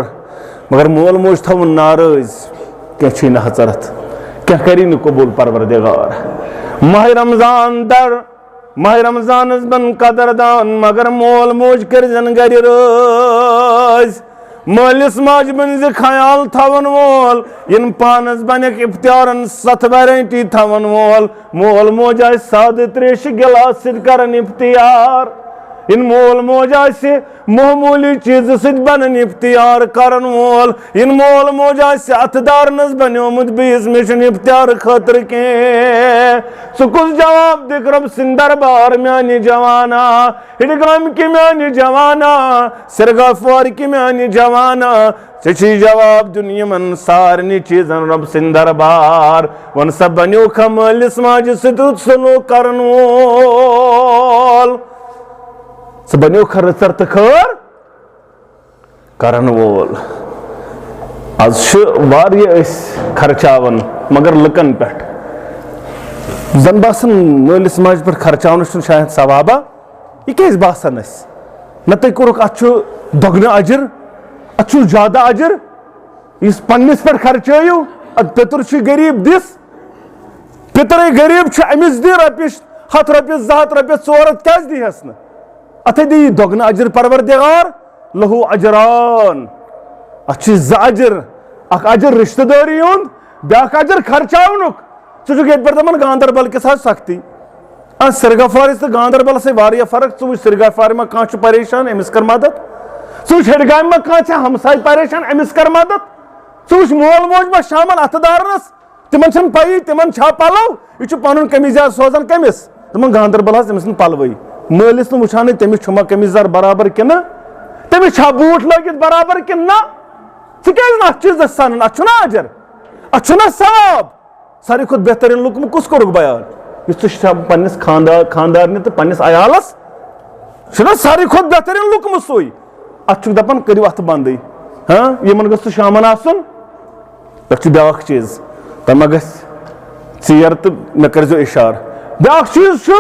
مگر مول موج تھاوُن ناراض کینٛہہ چھُے نہٕ حضرت کینٛہہ کری نہٕ قبوٗل پروردگار ماہِ رمضان در ماہِ رمضانس بن قدردان مگر مول موج کٔرزٮ۪ن گرِ رٲزۍ مٲلِس ماجہِ بنہِ زِ خیال تھاون وول یِنہٕ پانس بنیکھ افتیارن 7 ویرایٹی تھاون وول مول موج آسہِ سادٕ تریشہِ گِلاس سۭتۍ کران افتیار یِنہٕ مول موج آسہِ معموٗلی چیٖزٕ سۭتۍ بنان افتیار کرن وول یِنہٕ مول موج آسہِ اتھٕ دارنس بنیومُت بیٚیِس مےٚ چھُنہٕ افتیار خٲطرٕ کینٛہہ ژٕ کُس جواب دِکھ رۄب سٕنٛدِ دربار میانہِ جوانا ہِڈگامکہِ میانہِ جوانا سِرگافوارکہِ میانہِ جوانا ژےٚ چھُے جواب دیُن یِمن سارنٕے چیٖزن رۄب سٕنٛدِ دربار وۄنۍ سا بنیوکھا مٲلِس ماجہِ سۭتۍ رُت سلوٗک کرن وول ژٕ بنیوکھا رٕژر تہٕ خٲر کرن وول آز چھِ واریاہ أسۍ خرچاوان مگر لُکن پٮ۪ٹھ زن باسان مٲلِس ماجہِ پٮ۪ٹھ خرچاونس چھُنہٕ شاید ثوابا یہِ کیازِ باسان اَسہِ نہ تُہۍ کوٚرُکھ اتھ چھُ دۄگنہٕ اجر اتھ چھُ زیادٕ اجر یُس پننس پٮ۪ٹھ خرچٲیِو اتھ پیٚتُر چھُے غریٖب دِس پِترٕے غریٖب چھُ أمِس دِ رۄپیہِ 100 رۄپیہِ 200 رۄپیہِ 400 کیازِ دِیٖہس نہٕ اتھے دی دۄگنہٕ اجر پروردگار لہو اجران اتھ چھِ 2 اجر اکھ اجر رشتہٕ دٲری ہُنٛد بیاکھ اجر خرچاونُک ژٕ چھُکھ ییٚتہِ پٮ۪ٹھ دپان گاندربل کِس حظ سختی سرگافوارس تہٕ گاندربلس واریاہ فرق ژٕ وٕچھ سرگافوارِ ما کانٛہہ چھُ پریشان أمِس کر مدد ژٕ وٕچھ ہِڈگامہِ ما کانٛہہ چھا ہمساے پریشان أمِس کر مدد ژٕ وٕچھ مول موج ما شامن اتھٕ دارنس تِمن چھنہٕ پیی تِمن چھا پلو یہِ چھُ پنُن قمیٖض سوزان کٔمِس دپان گاندربل حظ تٔمِس چھنہٕ پلوٕے مٲلِس نہٕ وٕچھانٕے تٔمِس چھُما قمیٖض برابر کِنہٕ تٔمِس چھا بوٗٹھ لٲگِتھ برابر کِنہٕ نہ ژٕ کیازِ نہٕ اتھ چیٖزس سنان اتھ چھُنہ اجر اتھ چھُنہ ثواب ساروی کھۄتہٕ بہتریٖن لُکمہٕ کُس کوٚرُکھ بیان یُس ژٕ چھُکھ پننِس خاندارنہِ تہٕ پننِس عیالس چھُنہ ساروی کھۄتہٕ بہتریٖن لُکمہٕ سُے اتھ چھُکھ دپان کٔرِو اتھٕ بنٛدٕے یِمن گوٚژھ ژٕ شامن آسُن پٮ۪ٹھ چھُ بیاکھ چیٖز تۄہہِ ما گژھِ ژیر تو مے کرزو اشار بیاکھ چیز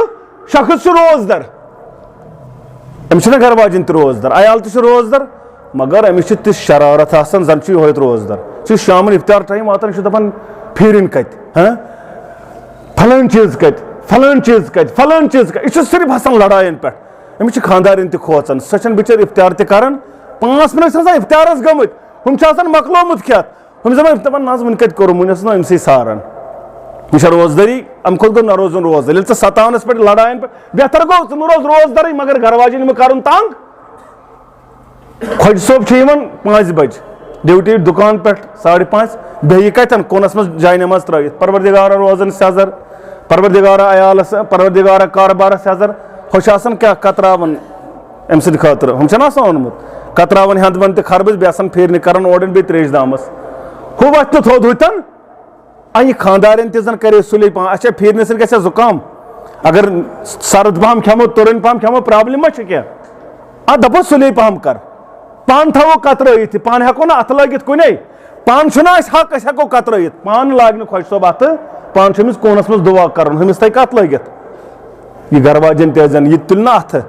شخص روزدر امس گھر واجن تہ روزدر عیال تہ روزدر مگر امس تس شرارت آسان زن یہ روزدر شام افطار ٹائم واتان دپان پھیرن کت فلان چیز کت فلان چیز کت فلان چیز کت یہ صرف آسان لڑائن پہ امس خاندارن تہ کھوژان سہ چھن بچر افطار تہ کران 5 منٹ آسان افطارس گمت ہم مکلومت کھیت ہم دپان نا ون کت کورم ون نا امسی ساران یہ روزدری ام کھت گو نہ روزن روزدار یل ستاونس پہ لڑائن پہ بہتر گو ژٕ روز روزدار مگر گھر واجن کرن تنگ خۄجہِ صٲب چھُ یِوان 5 بجے ڈیوٹی دُکان پٮ۪ٹھ 5:30 بیٚیہِ کتٮ۪ن کونس منٛز جاے نماز ترٲیِتھ پروردگارا روزن سیزر پروردگارا عیالس پروردگارا کاربارس سیزر ہُہ چھُ آسان کیٛاہ کتراوان امہِ سٕنٛدِ خٲطرٕ ہُم چھُنہ آسان اوٚنمُت کتراوان ہٮ۪نٛد وٮ۪نٛد تہِ خربٕز بیٚیہِ آسان پھیرنہِ کران اورٕ بیٚیہِ تریش دامس ہُہ وتھِ تہٕ تھوٚد ہُتٮ۪ن یہ خاندارن تہ زن کرے سُلے پہم اچھا پھیرنے سۭتۍ گژھِ زُکام اگر سرد پہم کھٮ۪مو تُرٕنۍ پہم کھٮ۪مو پرابلم ما چھِ کینٛہہ دپو سُلے پہم کر پان تھاوو کترٲیِتھ پان ہٮ۪کو نہٕ اتھٕ لٲگِتھ کُنے پان چھُنہ اَسہِ حق أسۍ ہٮ۪کو کترٲیِتھ پان لاگہِ نہٕ خۄجہِ صٲب اتھٕ پان چھُ أمِس کوٗنس منٛز دُعا کرُن ہُمِس تھایہِ کتھ لٲگِتھ یہ گھر واجٮ۪ن تہِ ٲسۍزن یہِ تُلہِ نہٕ اتھٕ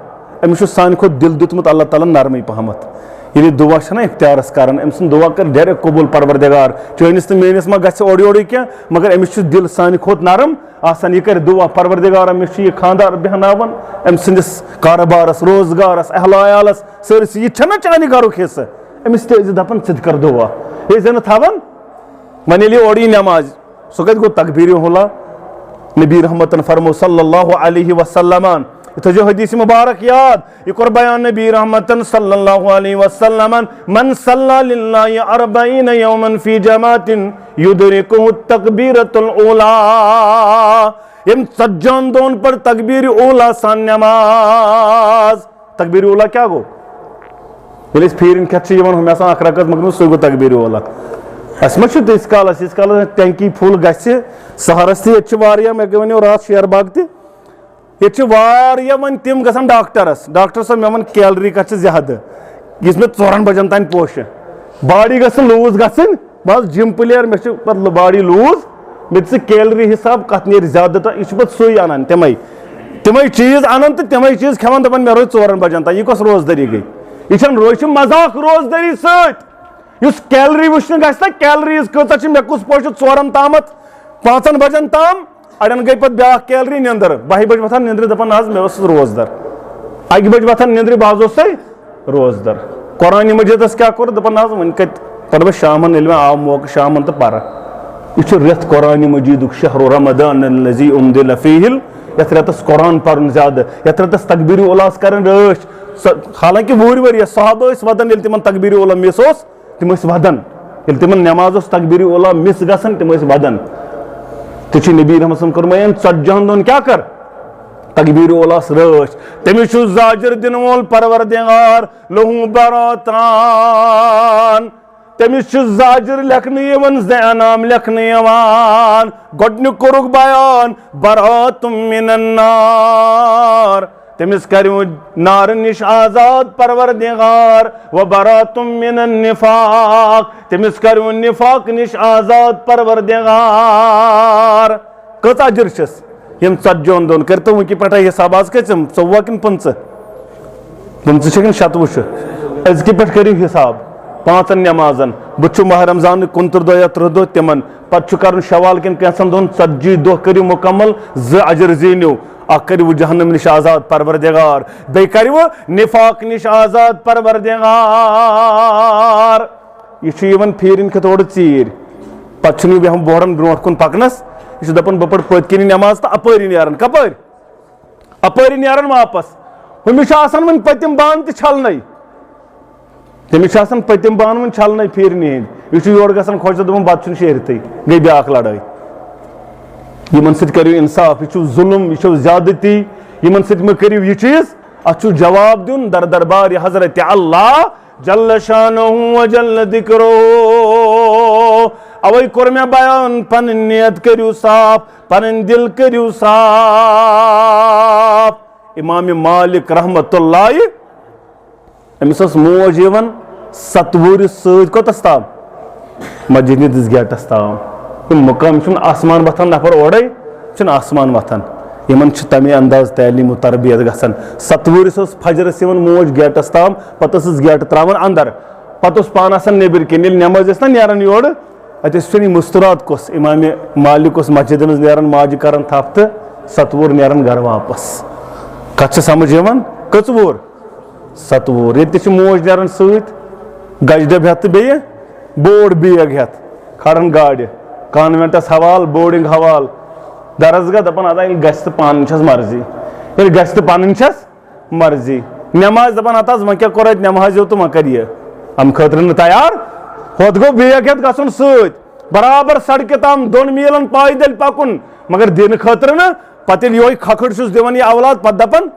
أمِس چھُ سانہِ کھۄتہٕ دِل دیُتمُت اللہ تعالیٰ نرمٕے پہمتھ ییٚلہِ دُعا چھنہ اختیارس کران أمۍ سُنٛد دُعا کر ڈایریکٹ قبوٗل پروردگار چٲنِس تہٕ میٲنِس ما گژھِ اورٕ یورٕے کینٛہہ مگر أمِس چھُ دِل سانہِ کھۄتہٕ نرم آسان یہِ کرِ دُعا پروردگارا مےٚ چھُ یہِ خاندار بیٚہناوان أمۍ سٕنٛدِس کارٕبارس روزگارس اہلو عیالس سٲرسٕے یہِ تہِ چھنہ چانہِ گرُک حصہٕ أمِس تہِ ٲسۍ زِ دپان ژٕ تہِ کر دُعا ٲسۍ زِ نہٕ تھاوان وۄنۍ ییٚلہِ یہِ اورٕ یی نٮ۪ماز سُہ کتہِ گوٚو تقبیٖرِ اوٗلا نبی رحمتن فرمو صلی اللہ علیہ وسلم یہ تھٲیزیو حدیث مبارک یاد یہ کور بیان نبی رحمتن صلی اللہ علیہ وسلم من صلی للہ 40 یوما فی جماعت یدرکہ التکبیرۃ الاولی یم 40 دون پر تکبیر اولا سان نماز تکبیر اولا کیا گو ییٚلہِ أسۍ پھیرن کھٮ۪تھ چھِ یِوان ہُمہِ آسان اکھ رکعت مگر سُے گوٚو تکبیر اولا اَسہِ ما چھُ تیٖتِس کالس ٹینکی فُل گژھِ سہرس تہِ ییٚتہِ چھِ واریاہ مےٚ وَنیو راتھ شیر باغ تہِ ییٚتہِ چھِ واریاہ وۄنۍ تِم گژھان ڈاکٹرس ڈاکٹر صٲب مےٚ ووٚن کیلری کتھ چھِ زیادٕ یُس مےٚ 4 بجن تانۍ پوشہِ باڈی گژھِ لوٗز گژھٕنۍ بہٕ حظ جِم پٕلیر مےٚ چھِ پتہٕ باڈی لوٗز مےٚ دِ ژٕ کیلری حساب کتھ نیرِ زیادٕ تہٕ یہِ چھُ پتہٕ سُے انان تِمے چیٖز انان تہٕ تِمے چیٖز کھٮ۪وان دپان مےٚ روزِ 4 بجن تانۍ یہِ کۄس روزدٲری گٔے یہِ چھنہٕ یہِ چھُ مذاق روزدٲری سۭتۍ یُس کیلری وٕچھنہٕ گژھِ نا کیلریٖز کۭژاہ چھِ مےٚ کُس پوشہِ 4 تامتھ 5 بجن تام اڑٮ۪ن گٔے پتہٕ بیاکھ کیلری نیندٕر 12 بجہِ وۄتھان نیندرِ دپان نہ حظ مےٚ اوسُس روزدر 1 بجہِ وۄتھان نیندرِ بہٕ حظ اوسُے روزدر قرآنِ مجیٖدس کیٛاہ کوٚر دپان نہ حظ وۄنۍ کتہِ پرٕ بہٕ شامن ییٚلہِ مےٚ آو موقعہٕ شامن تہٕ پرٕ یہ چھُ رٮ۪تھ قرآنِ مجیٖدُک شہرُ رمضان الذی انزل فیہ یتھ رٮ۪تس قرآن پرُن زیادٕ یتھ رٮ۪تس تکبیٖرِ اولاہس کرٕنۍ رٲچھ حالانکہِ 20 ؤرۍ صحابہٕ ٲسۍ ودان ییٚلہِ تِمن تکبیٖرِ اولا مِس اوس تِم ٲسۍ ودان ییٚلہِ تِمن نٮ۪ماز اوس تکبیٖرِ اولا مِس گژھان تِم ٲسۍ ودان تہِ چھُ نبی رحمت صٲبن کوٚرمُت 40 دۄہن کیٛاہ کر تکبیٖرِ اولاہس رٲچھ تٔمِس چھُ زاجر دِنہٕ وول پروردگار لہوٗ براتان تٔمِس چھُ زاجر لیکھنہٕ یِوان انعام لیکھنہٕ یِوان گۄڈٕنیُک کوٚرُکھ بیان براتُم مِن النار تٔمِس کریو نارٕ نِش آزاد پروردگار و براتُم مِن النفاق تٔمِس کریو نفاق نِش آزاد پروردگار کٔژ اجر چھِس یِم 40 دۄہن کٔرۍتو وٕنکہِ پٮ۪ٹھے حساب آز کٔژِم 14 کِنہٕ 15 چھِ کِنہٕ 27 چھِ أزکہِ پٮ۪ٹھ کٔرِو حساب 5 نٮ۪مازن بہٕ چھُ ماہ رمضانٕکۍ 29 دۄہ یا 30 دۄہ تِمن پتہٕ چھُ کرُن شوال کٮ۪ن کینٛژن دۄہن 40 دۄہ کٔرِو مُکمل 2 اجر زیٖنِو اکھ کٔرِو جہنم نِش آزاد پروردگار بیٚیہِ کٔرِو نفاق نِش آزاد پروردگار یہِ چھُ یِوان پھیرِن کھٮ۪تھ اورٕ ژیٖرۍ پتہٕ چھُنہٕ یہِ بیٚہوان بورن برونٛٹھ کُن پکنس یہ دپان بہٕ پرٕ پٔتۍ کِنی نٮ۪ماز تہٕ اپٲری نیران کپٲرۍ اپٲری نیران واپس ہُمِس چھُ آسان وۄنۍ پٔتِم بانہٕ تہِ چھلنٕے تٔمِس چھِ آسان پٔتِم بانہٕ وۄنۍ چھلنٕے پھیرنہِ ہِنٛدۍ یہِ چھُ یورٕ گژھان خۄش تہٕ دپان بتہٕ چھُنہٕ شیہرتھٕے گٔے بیاکھ لڑٲے یِمن سۭتۍ کٔرِو انصاف یہِ چھُ ظُلم یہِ چھُ زیادتی یِمن سۭتۍ مہ کٔرِو یہِ چیٖز اتھ چھُ جواب دیُن در دربارِ حضرت اللہ جل شانہ و جل ذکرہ اوے کوٚر مےٚ بیان پنٕنۍ نیت کٔرِو صاف پنٕنۍ دل کٔرِو صاف امام مالک رحمتہ اللہ أمِس ٲس موج یِوان 7 وُہرِس سۭتۍ کوٚتَس تام مسجد ہِنٛدِس گیٹس تام مقام آسمان وتھان نفر اورے آسمان وتھان یمن تمے انداز تعلیم و تربیت گژھان 7 وُہرس فجرس موج گیٹس تام پتہٕ ٲسٕس گیٹہٕ تراوان اندر پتہٕ اوس پان آسان نیبر کن ییٚلہِ نٮ۪ماز ٲسۍ نا نیران یورٕ اتہِ ٲسۍ وٕچھان یہِ مُستُرات کۄس امام مالک اوس مسجد منٛز نیران ماجہِ کران تھپھ تہٕ 7 وُہر نیران گرٕ واپس کتھ چھِ سمجھ یِوان کٔژ وُہر 7 وُہر ییٚتہِ تہِ چھِ موج نیران سۭتۍ گجہِ ڈبہٕ ہٮ۪تھ تہٕ بیٚیہِ بوڑ بیگ ہٮ۪تھ کھڑان گاڑِ کانوینٹس حوالہٕ بورڈنگ حوالہٕ درسگاہ دپان ادا ییٚلہِ گژھِ تہٕ پانہٕ چھس مرضی ییٚلہِ گژھِ تہٕ پنٕنۍ چھس مرضی نٮ۪ماز دپان ہتہٕ حظ وۄنۍ کیٛاہ کوٚر اتہِ نٮ۪مازیو تہٕ وۄنۍ کر یہِ امہِ خٲطرٕ نہٕ تیار ہوٚتھ گوٚو بیگ ہٮ۪تھ گژھُن سۭتۍ برابر سڑکہِ تام 2 میٖلن پایدٔلۍ پکُن مگر دِنہٕ خٲطرٕ نہٕ پتہٕ ییٚلہِ یِہوے کھکھٕڑ چھُس دِوان یہِ اولاد پتہٕ دپان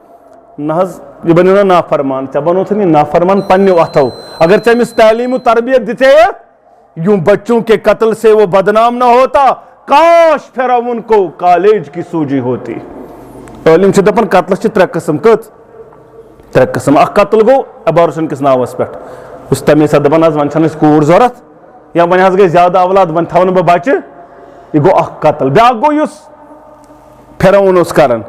نہ حظ یہ بنیو نا نافرمان ژےٚ بنوتھن یہِ نافرمان پننیو اتھو اگر ژےٚ أمِس تعلیٖم و تربیت دِژییَکھ یوں بچوں کے قتل سے وہ بدنام نہ ہوتا کاش فرعون کو کالج کی سوجی ہوتی عٲلِم چھِ دپان قتلس چھِ 3 قٕسم کٔژ 3 قٕسم اکھ قتل گوٚو ایبارشن کِس ناوس پٮ۪ٹھ یُس تمے ساتہٕ دپان حظ وۄنۍ چھنہٕ اَسہِ کوٗر ضوٚرتھ یا وۄنۍ حظ گٔے زیادٕ اولاد وۄنۍ تھاو نہٕ بہٕ بچہِ یہِ گوٚو اکھ قتل بیاکھ گوٚو یُس فرعون اوس کران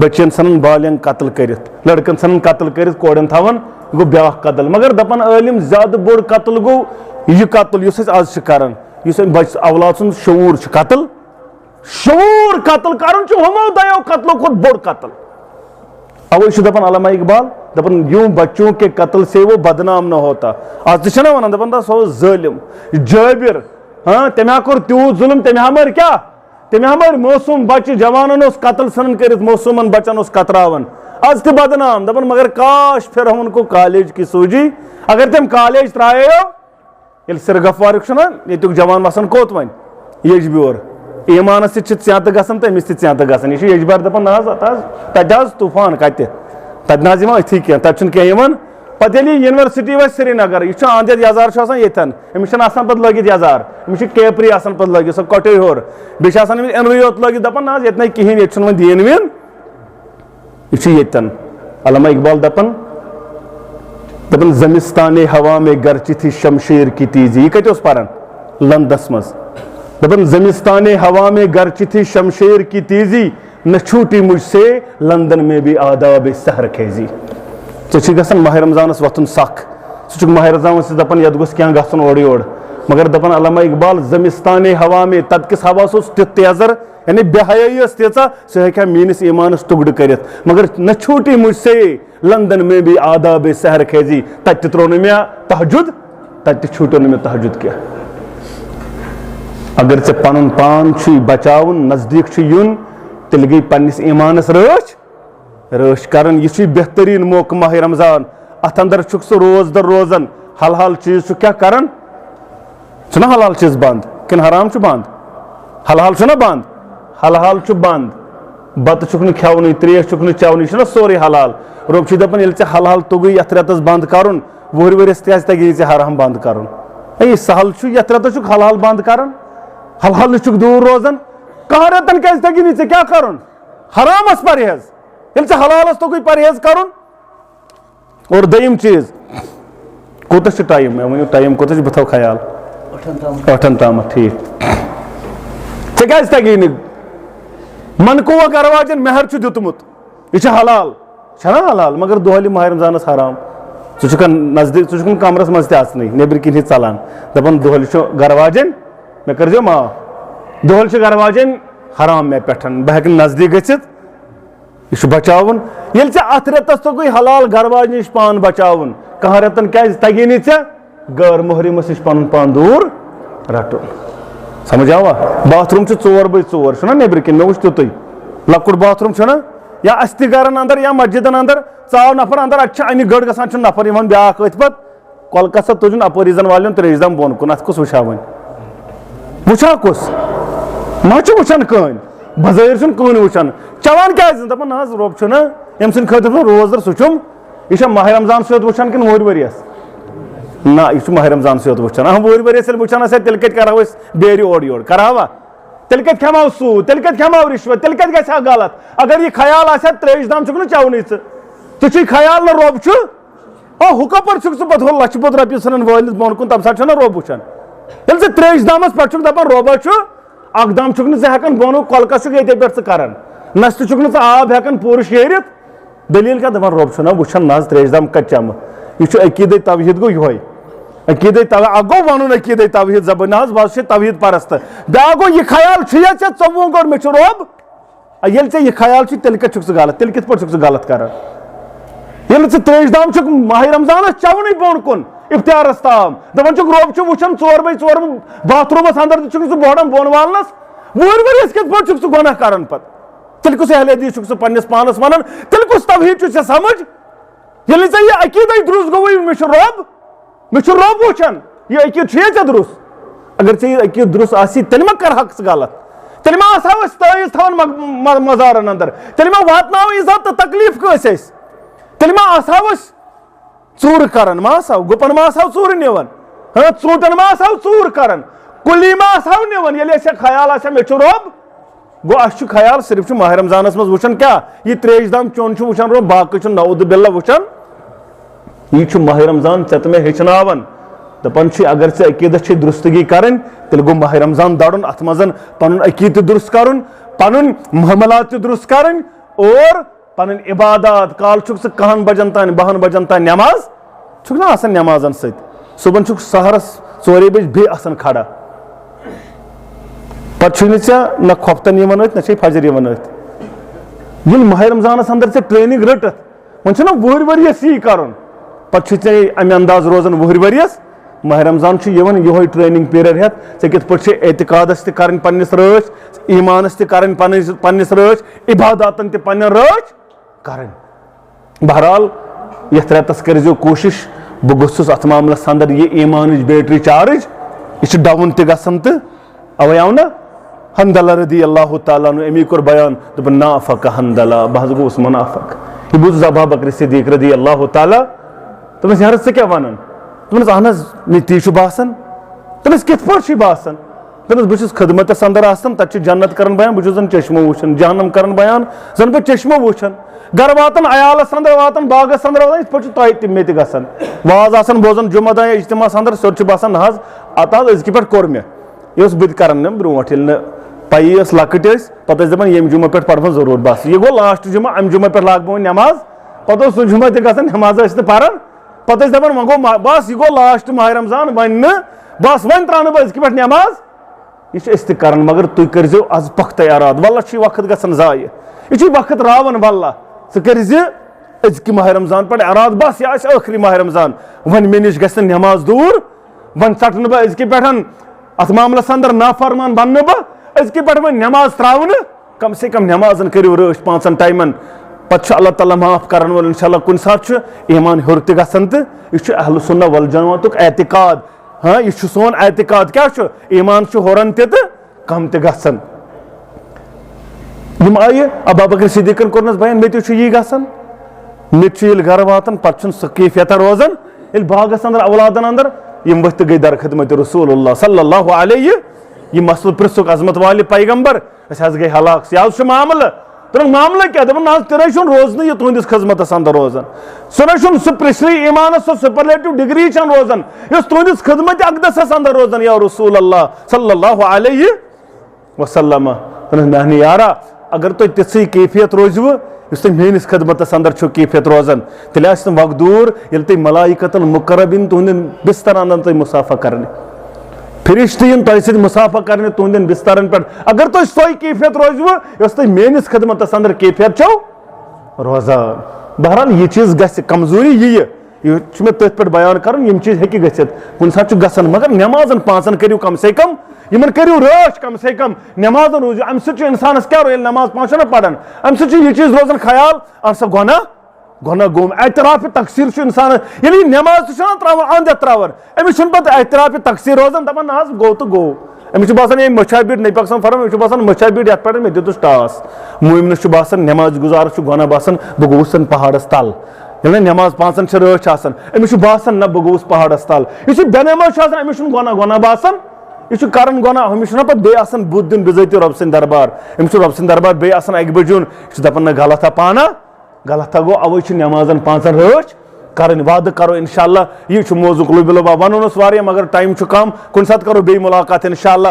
بچن ژھنان بالین قتل کٔرِتھ لڑکن ژھنان قتل کٔرِتھ کورٮ۪ن تھاوان یہِ گوٚو بیاکھ قتل مگر دپان عٲلِم زیادٕ بوٚڑ قتل گوٚو یہِ قتل یُس أسۍ آز چھِ کران یُس أمۍ بچہِ اولاد سُنٛد شعوٗر چھُ قتل شعوٗر قتل کرُن چھُ ہُمو دۄیو قتلو کھۄتہٕ بوٚڑ قتل اوے چھُ دپان علامہ اقبال دپان یوں بچوں کے قتل سے وہ بدنام نہ ہوتا آز تہِ چھِنہ ونان دپان سُہ اوس ظٲلِم جٲبِر تٔمۍ ہا کوٚر تیوٗت ظُلم تٔمۍ ہا مٲرۍ کیٛاہ تٔمۍ ہا مٲرۍ موسوٗم بچہِ جوانن اوس قتل ژھٕنان کٔرِتھ موسوٗمن بچن اوس کتراوان آز تہِ بدنام دپان مگر کاش فرعون کو کالیج کی سوٗجی اگر تٔمۍ کالیج ترٛایو ییٚلہِ سِرگفوارُک چھُنہ ییٚتیُک جوان وسان کوٚت وۄنۍ یجبیور ایٖمانس سۭتۍ چھِ ژینٛتہٕ گژھان تہٕ أمِس تہِ ژینٛتہٕ گژھان یہِ چھُ یجبار دپان نہ حظ تتہِ حظ طوٗفان کتہِ تتہِ نہ حظ یِوان أتھی کینٛہہ تتہِ چھُنہٕ کینٛہہ یِوان پتہٕ ییٚلہِ یہِ یونیورسٹی واتہِ سرینگر یہِ چھُ اَنٛد ہٮ۪تھ یزار چھُ آسان ییٚتھٮ۪ن أمِس چھُنہٕ آسان پتہٕ لٲگِتھ یزار أمِس چھُ کیپری آسان پتہٕ لٲگِتھ سۄ کۄٹھے ہیوٚر بیٚیہِ چھِ آسان أمِس اِنرٕے یوت لٲگِتھ دپان نہ حظ ییٚتہِ نَے کِہینۍ ییٚتہِ چھُنہٕ وۄنۍ دیٖن ویٖن یہِ چھُ ییٚتٮ۪ن علامہ اقبال دپان زمستانے ہوا میں گرچی تھی شمشیر کی تیزی یہ کتہِ اوس پران لندنس منٛز دپان زمستانے ہوا میں گرچی تھی شمشیر کی تیزی نہ چھوٹی مجھ سے لندن میں بھی آداب سحر خیزی ژےٚ چھُے گژھان ماہ رمضانس وۄتھُن سکھ ژٕ چھُکھ ماہ رمضانس دپان یتھ گوٚژھ کینٛہہ گژھُن اورٕ یورٕ مگر دپان علامہ اقبال زمستانے ہوا میں تتہِ کِس ہوہس اوس تیُتھ تیزر یعنی بے حیٲیی ٲس تیٖژاہ سُہ ہیٚکہِ ہا میٲنِس ایٖمانس ٹُکڑٕ کٔرِتھ مگر نہ چھوٹی مجھ سے لندن میں بھی آداب سحر خیزی تتہِ تہِ تروو نہٕ مےٚ تہجُد تتہِ تہِ چھوٗٹیو نہٕ مےٚ تہجُد کینٛہہ اگر ژےٚ پنُن پان چھُے بچاوُن نزدیٖک چھُ یُن تیٚلہِ گٔے پننِس ایٖمانس رٲچھ کران یہِ چھُے بہتریٖن موقعہٕ ماہ رمضان اتھ اندر چھُکھ ژٕ روزدر روزان حلال چیٖز چھُکھ کیٛاہ کران چھُنہ حلال چیٖز بنٛد کِنہٕ حرام چھُ بنٛد حلال چھُنہ بنٛد حلال چھُ بنٛد بتہٕ چھُکھ نہٕ کھٮ۪ونٕے تریش چھُکھ نہٕ چٮ۪ونٕے یہِ چھُنہ سورُے حلال رۄب چھُے دپان ییٚلہِ ژےٚ حلال توٚگُے یتھ رٮ۪تس بنٛد کرُن وُہٕرۍ ؤرِس تہِ آسہِ تگی ژےٚ حرام بنٛد کرُن ہے سہل چھُ یتھ رٮ۪تس چھُکھ حلال بنٛد کران حلال نِش چھُکھ دوٗر روزان کانٛہہ رٮ۪تن کیازِ تگی نہٕ ژےٚ کیٛاہ کرُن حرامس پرہیز ییٚلہِ ژےٚ حلالس توٚگُے پرہیز کرُن اور دوٚیِم چیٖز کوٗتاہ چھُ ٹایم مےٚ ؤنِو ٹایم کوٗتاہ چھُ بہٕ تھاوٕ خیال 8 تامتھ ٹھیٖک ژےٚ کیازِ تگی نہٕ منقوٗع گرٕ واجٮ۪ن مہر چھُ دیُتمُت یہِ چھُ حلال چھنا حلال مگر دۄہلہِ ماہ رمضانس حرام ژٕ چھُکھ نزدیٖک ژٕ چھُکھ نہٕ کمرس منٛز تہِ اژنٕے نیبرٕ کِنۍ ژلان دپان دۄہلہِ چھُ گرٕ واجٮ۪ن مےٚ کٔرزیو معاف دۄہلہِ چھِ گرٕ واجٮ۪ن حرام مےٚ پٮ۪ٹھ بہٕ ہٮ۪کہٕ نہٕ نزدیٖک گٔژھِتھ یہِ چھُ بچاوُن ییٚلہِ ژےٚ اتھ رٮ۪تس توٚگُے حلال گرٕ واجنہِ نِش پان بچاوُن کانٛہہ رٮ۪تن کیازِ تگی نہٕ ژےٚ غٲر محرمس نِش پنُن پان دوٗر رٹُن سمجھ آوا باتھ روٗم چھُ 4x4 چھُنہ نیبرٕ کِنۍ مےٚ وٕچھ تیُتُے لۄکُٹ باتھ روٗم چھُنہ یا اسہِ تہِ گرن اندر یا مسجدن اندر ژاو نفر اندر اتہِ چھِ انہِ گٔڑ گژھان چھُ نفر یِوان بیاکھ أتھۍ پتہٕ کۄلہٕ کسا تُجُن اپٲری زن والیُن تریش دام بۄن کُن اتھ کُس وٕچھِ ہا وۄنۍ وٕچھِ ہا کُس ما چھُ وٕچھان کٕہٕنۍ بظٲہِر چھُنہٕ کٕہٕنۍ وٕچھان چٮ۪وان کیازِ دپان نہ حظ رۄب چھُنہ ییٚمہِ سٕنٛدِ خٲطرٕ بہٕ روزدر سُہ چھُم یہِ چھا ماہ رمضانسٕے یوت وٕچھان کِنہٕ وُہٕرۍ ؤرِیس نہ یہِ چھُ ماہ رمضانسٕے یوت وٕچھان وُہٕرۍ ؤرِیس ییٚلہِ وٕچھان آسہِ ہا تیٚلہِ کتہِ کرہو أسۍ بیرِ اورٕ یورٕ کرہاوا تیٚلہِ کتہِ کھٮ۪مہو سوٗد تیٚلہِ کتہِ کھٮ۪مہو رِشوت تیٚلہِ کتہِ گژھِ ہا غلط اگر یہِ خیال آسہِ ہا تریش دام چھُکھ نہٕ چٮ۪ونٕے ژٕ چھُے خیال نہ رۄب چھُ ہُہ کپٲرۍ چھُکھ ژٕ پتہٕ ہُہ لچھِ بوٚد رۄپیہِ ژھٕنان وٲلِتھ بۄن کُن تمہِ ساتہٕ چھُنہ رۄب وٕچھان ییٚلہِ ژٕ ترٛیش دامَس پٮ۪ٹھ چھُکھ دَپان روبا چھُ اکھ دام چھُکھ نہٕ ژٕ ہٮ۪کان بۄنہٕ کۄلکَس چھُکھ ییٚتے پٮ۪ٹھ ژٕ کران نستہٕ چھُکھ نہٕ ژٕ آب ہٮ۪کان پوٗرٕ شیہرِتھ دٔلیٖل کیٛاہ دَپان رۄب چھُنہ وٕچھان نہ حظ ترٛیش دام کَتہِ چَمہٕ یہِ چھُ عقیٖدَے توحیٖد گوٚو یِہوے عقیٖدَے اکھ گوٚو وَنُن عقیٖدَے توحیٖد زبٲنۍ نہ حظ بہٕ حظ چھُ توحیٖد پرستہٕ بیٛاکھ گوٚو یہِ خیال چھُیا ژےٚ ژوٚوُہ گوٚڑ مےٚ چھُ رۄب ییٚلہِ ژےٚ یہِ خیال چھُ تیٚلہِ کَتہِ چھُکھ ژٕ غلط تیٚلہِ کِتھ پٲٹھۍ چھُکھ ژٕ غلط کران ییٚلہِ ژٕ ترٛیش دام چھُکھ ماہِ رمضانَس چٮ۪وانٕے بۄن کُن اِفتِیارَس تام دَپان چھُکھ رۄب چھُ وٕچھان 4x4 باتھروٗمَس اَنٛدر تہِ چھُکھ ژٕ بۄڑان بۄن والنَس وُہٕرۍ ؤرِیَس کِتھ پٲٹھۍ چھُکھ ژٕ گۄناہ کران پَتہٕ تیٚلہِ کُس اہل حدیٖث چھُکھ ژٕ پنٛنِس پانَس وَنان تیٚلہِ کُس توحیٖد چھُ ژےٚ سَمجھ ییٚلہِ ژےٚ یہِ عقیٖدَے درُست گوٚوُے مےٚ چھُ رۄب وٕچھان یہِ عقیٖد چھُیا ژےٚ درُست اگر ژےٚ یہِ عقیٖد درُست آسی تیٚلہِ ما کَرہکھ ژٕ غلط تیٚلہِ ما آسہٕ ہاو أسۍ تٲیٖز تھاوان مزارَن اَنٛدر تیٚلہِ ما واتناوو عزت تہٕ تکلیٖف کٲنٛسہِ أسۍ تیٚلہِ ما آسہٕ ہاو أسۍ ژوٗرٕ کران ما آسہٕ ہاو گُپن ما آسہٕ ہاو ژوٗرٕ نِوان ژوٗنٛٹھٮ۪ن ما آسہٕ ہاو ژوٗر کران کُلی ما آسہٕ ہاو نِوان ییٚلہِ اَسہِ خیال آسہِ ہا مےٚ چھُ رۄب گوٚو اَسہِ چھُ خیال صرف چھُ ماہِ رمضانَس منٛز وٕچھان کیٛاہ یہِ ترٛیش دام چیوٚن چھُ وٕچھان رۄب باقٕے چھُ نعوذ باللہ وٕچھان یہِ چھُ ماہِ رمضان ژےٚ تہٕ مےٚ ہیٚچھناوان دَپان چھُ اگر ژےٚ عقیٖدَس چھے درُستگی کَرٕنۍ تیٚلہِ گوٚو ماہِ رمضان دَرُن اَتھ منٛز پَنُن عقیٖد تہِ درُست کَرُن پَنُن معاملات تہِ درُست کَرٕنۍ اور پَنٕنۍ عبادات کالہٕ چھُکھ ژٕ 1 بجن تانۍ 2 بجن تانۍ نٮ۪ماز چھُکھ نہ آسان نٮ۪مازن سۭتۍ صُبحن چھُکھ سحرس 4 بجہِ بیٚیہِ آسان کھڑا پتہٕ چھُے نہٕ ژےٚ نہ کھۄفتن یِوان أتھۍ نہ چھے فجر یِوان أتھۍ ییٚلہِ ماہِ رمضانس اندر ژےٚ ٹرینِنٛگ رٔٹٕتھ وۄنۍ چھُنہ وُہٕرۍ ؤرِیَس یی کَرُن پتہٕ چھُے ژےٚ اَمہِ انداز روزان وُہٕرۍ ؤرِیَس ماہِ رمضان چھُ یِوان یِہوے ٹرینِنٛگ پیٖریڈ ہٮ۪تھ ژےٚ کِتھ پٲٹھۍ چھے اعتقادس تہِ کَرٕنۍ پننِس رٲچھ ایٖمانس تہِ کَرٕنۍ پننِس رٲچھ عباداتن تہِ پنٕنٮ۪ن رٲچھ کَرٕنۍ بہرحال یتھ رٮ۪تس کٔرزیو کوٗشِش بہٕ گوٚژھُس اتھ معاملس اندر یہِ ایٖمانٕچ بیٹری چارٕج یہِ چھُ ڈاوُن تہِ گژھان تہٕ اوے آو نہ حنظلہ رضی اللہ تعالیٰ عنہ امی کوٚر بیان دوٚپُن نافق حنظلہ بہٕ حظ گوٚوُس منافق یہِ بوٗزُس ابوٗ بکر صدیٖق رضی اللہ تعالیٰ دوٚپنس یارٕ ژٕ کیٛاہ وَنان دوٚپنس اہن حظ مےٚ تی چھُ باسان دوٚپنس کِتھ پٲٹھۍ چھُے باسان دوٚپنس بہٕ چھُس خدمتس اندر آسان تتہِ چھُ جنت کران بیان بہٕ چھُس زن چشمہٕ وٕچھان جہنم کران بیان زن بہٕ چشمہٕ وٕچھان گرٕ واتان عیالس اندر واتان باغس اندر واتان یِتھ پٲٹھۍ چھُ تۄہہِ تہِ مےٚ تہِ گژھان واز آسان بوزان جمعہ دۄہ اجتماعس اندر سیوٚد چھُ باسان نہ حظ اتھ حظ أزکہِ پٮ۪ٹھ کوٚر مےٚ یہِ اوس بہٕ تہِ کران نہ برونٛٹھ ییٚلہِ نہٕ پَیی ٲس لۄکٕٹۍ ٲسۍ پتہٕ ٲسۍ دپان ییٚمہِ جمعہ پٮ۪ٹھ پرٕ ضروٗر بس یہِ گوٚو لاسٹ جمعہ امہِ جمعہ پٮ۪ٹھ لاگہٕ بہٕ وۄنۍ نٮ۪ماز پتہٕ اوس سُہ جمعہ تہِ گژھان نٮ۪ماز ٲسۍ نہٕ پران پتہٕ ٲسۍ دپان وۄنۍ گوٚو بس یہِ گوٚو لاسٹ ماہِ رمضان وۄنۍ نہٕ بس وۄنۍ تراونہٕ بہٕ أزکہِ پٮ۪ٹھ نٮ۪ماز یہِ چھِ أسۍ تہِ کران مگر تُہۍ کٔرزیو آز پختَے اراد واللہ چھُے وقت گژھان ضایہِ یہِ چھُے وقت راوان واللہ ژٕ کٔرزِ أزکہِ ماہِ رمضان پٮ۪ٹھ اراد بس یہِ آسہِ ٲخری ماہِ رمضان وۄنۍ مےٚ نِش گژھِ نہٕ نٮ۪ماز دوٗر وۄنۍ ژٹہٕ نہٕ بہٕ أزکہِ پٮ۪ٹھ اتھ معاملس اندر نافرمان بننہٕ بہٕ أزکہِ پٮ۪ٹھ وۄنۍ نٮ۪ماز تراونہٕ کم سے کم نٮ۪مازن کٔرِو رٲچھ 5 ٹایمن پتہٕ چھُ اللہ تعالیٰ معاف کرن وول انشاء اللہ کُنہِ ساتہٕ چھُ ایٖمان ہیوٚر تہِ گژھان تہٕ یہِ چھُ اہلُ سُنہ والجماعتُک اعتقاد یہِ چھُ سون اعتقاد کیٛاہ چھُ ایٖمان چھُ ہُران تہِ تہٕ کم تہِ گژھان یِم آیہِ ابوٗ بکر صدیٖقن کوٚرنس بیان مےٚ تہِ چھُ یی گژھان مےٚ تہِ چھُ ییٚلہِ گرٕ واتان پتہٕ چھُنہٕ سُہ کیفیتا روزان ییٚلہِ باغس اندر اولادن اندر یِم ؤتھۍ تہٕ گٔے در خدمت رسول اللہ صلی اللہ علیہ یہِ مسلہٕ پرٛژھُکھ عظمت والہِ پیغمبر أسۍ حظ گٔے ہلاک یہِ حظ چھُ معاملہٕ دوٚپُن معاملہٕ کیٛاہ دوٚپُن نہ حظ تہِ نَے چھُنہٕ روزنٕے یہِ تُہنٛدِس خدمتس اندر روزان سُہ نَے چھُنہٕ سُہ پرٛژھنٕے ایٖمانس سۄ سُپرلیٹِو ڈگری چھنہٕ روزان یۄس تُہنٛدِس خدمتِ اقدسس اندر روزان یا رسول اللہ صلی اللہ علیہ وسلم میانہِ یارا اگر تۄہہِ تِژھٕے کیفیت روزوٕ یُس تۄہہِ میٲنِس خدمتس اندر چھُو کیفیت روزان تیٚلہِ آسہِ نہٕ وق دوٗر ییٚلہِ تۄہہِ ملایکتن مُقربیٖن تُہنٛدٮ۪ن بسترن اندر تۄہہِ مُسافہ کرنہِ فرشتہٕ یِن تۄہہِ سۭتۍ مُسافہ کرنہِ تُہنٛدٮ۪ن بسترن پٮ۪ٹھ اگر تۄہہِ سۄے کیفیت روزوٕ یۄس تۄہہِ میٲنِس خدمتس اندر کیفیت چھو روزان بہرحال یہِ چیٖز گژھِ کمزوٗری یہِ چھُ مےٚ تٔتھۍ پٮ۪ٹھ بیان کرُن یِم چیٖز ہیٚکہِ گٔژھِتھ کُنہِ ساتہٕ چھُ گژھان مگر نٮ۪مازن 5 کٔرِو کم سے کم یِمن کٔرِو رٲچھ کم سے کم نٮ۪مازن روٗزِو اَمہِ سۭتۍ چھُ اِنسانس کیٛاہ ییٚلہِ نٮ۪ماز 5 چھُنہ پران اَمہِ سۭتۍ چھُ یہِ چیٖز روزان خیال اَہن سا گۄناہ گوٚوُم اعترافِ تقسیٖر چھُ اِنسانس ییٚلہِ یہِ نٮ۪ماز تہِ چھُنہ تراوان اَنٛد ہٮ۪تھ تراوان أمِس چھُنہٕ پتہٕ اعترافِ تقسیٖر روزان دپان نہ حظ گوٚو تہٕ گوٚو أمِس چھُ باسان ہے مٔچھا بیٖٹھ نبی اکرم فرمٲوُن أمِس چھُ باسان مٔچھا بیٖٹھ یتھ پٮ۪ٹھ مےٚ دِتُس ٹاس مومنس چھُ باسان نٮ۪ماز گُزارس چھُ گۄناہ باسان بہٕ گوٚوُس پہاڑس تل ییٚلہِ نہٕ نٮ۪ماز 5 چھِ رٲچھ آسان أمِس چھُ باسان نہ بہٕ گوٚوُس پہاڑس تل یُس یہِ بے نٮ۪ماز چھُ آسان أمِس چھُنہٕ گۄناہ باسان یہِ چھُ کران گۄناہ أمِس چھُنہ پتہٕ بیٚیہِ آسان بُتھ دیُن بِذٲتی رۄب سٕنٛدِ دربار أمِس چھُ رۄب سٕنٛدِ دربار بیٚیہِ آسان اَکہِ بجہِ یُن یہِ چھُ دپان نہ غلط ہا پانہ غلط ہا گوٚو اَوے چھِ نٮ۪مازن 5 رٲچھ کریں وعدہ کرو انشاءاللہ یہ موضوع لبہ ونو نس واریاہ مگر ٹائم کم کن سات کرو بی ملاقات انشاءاللہ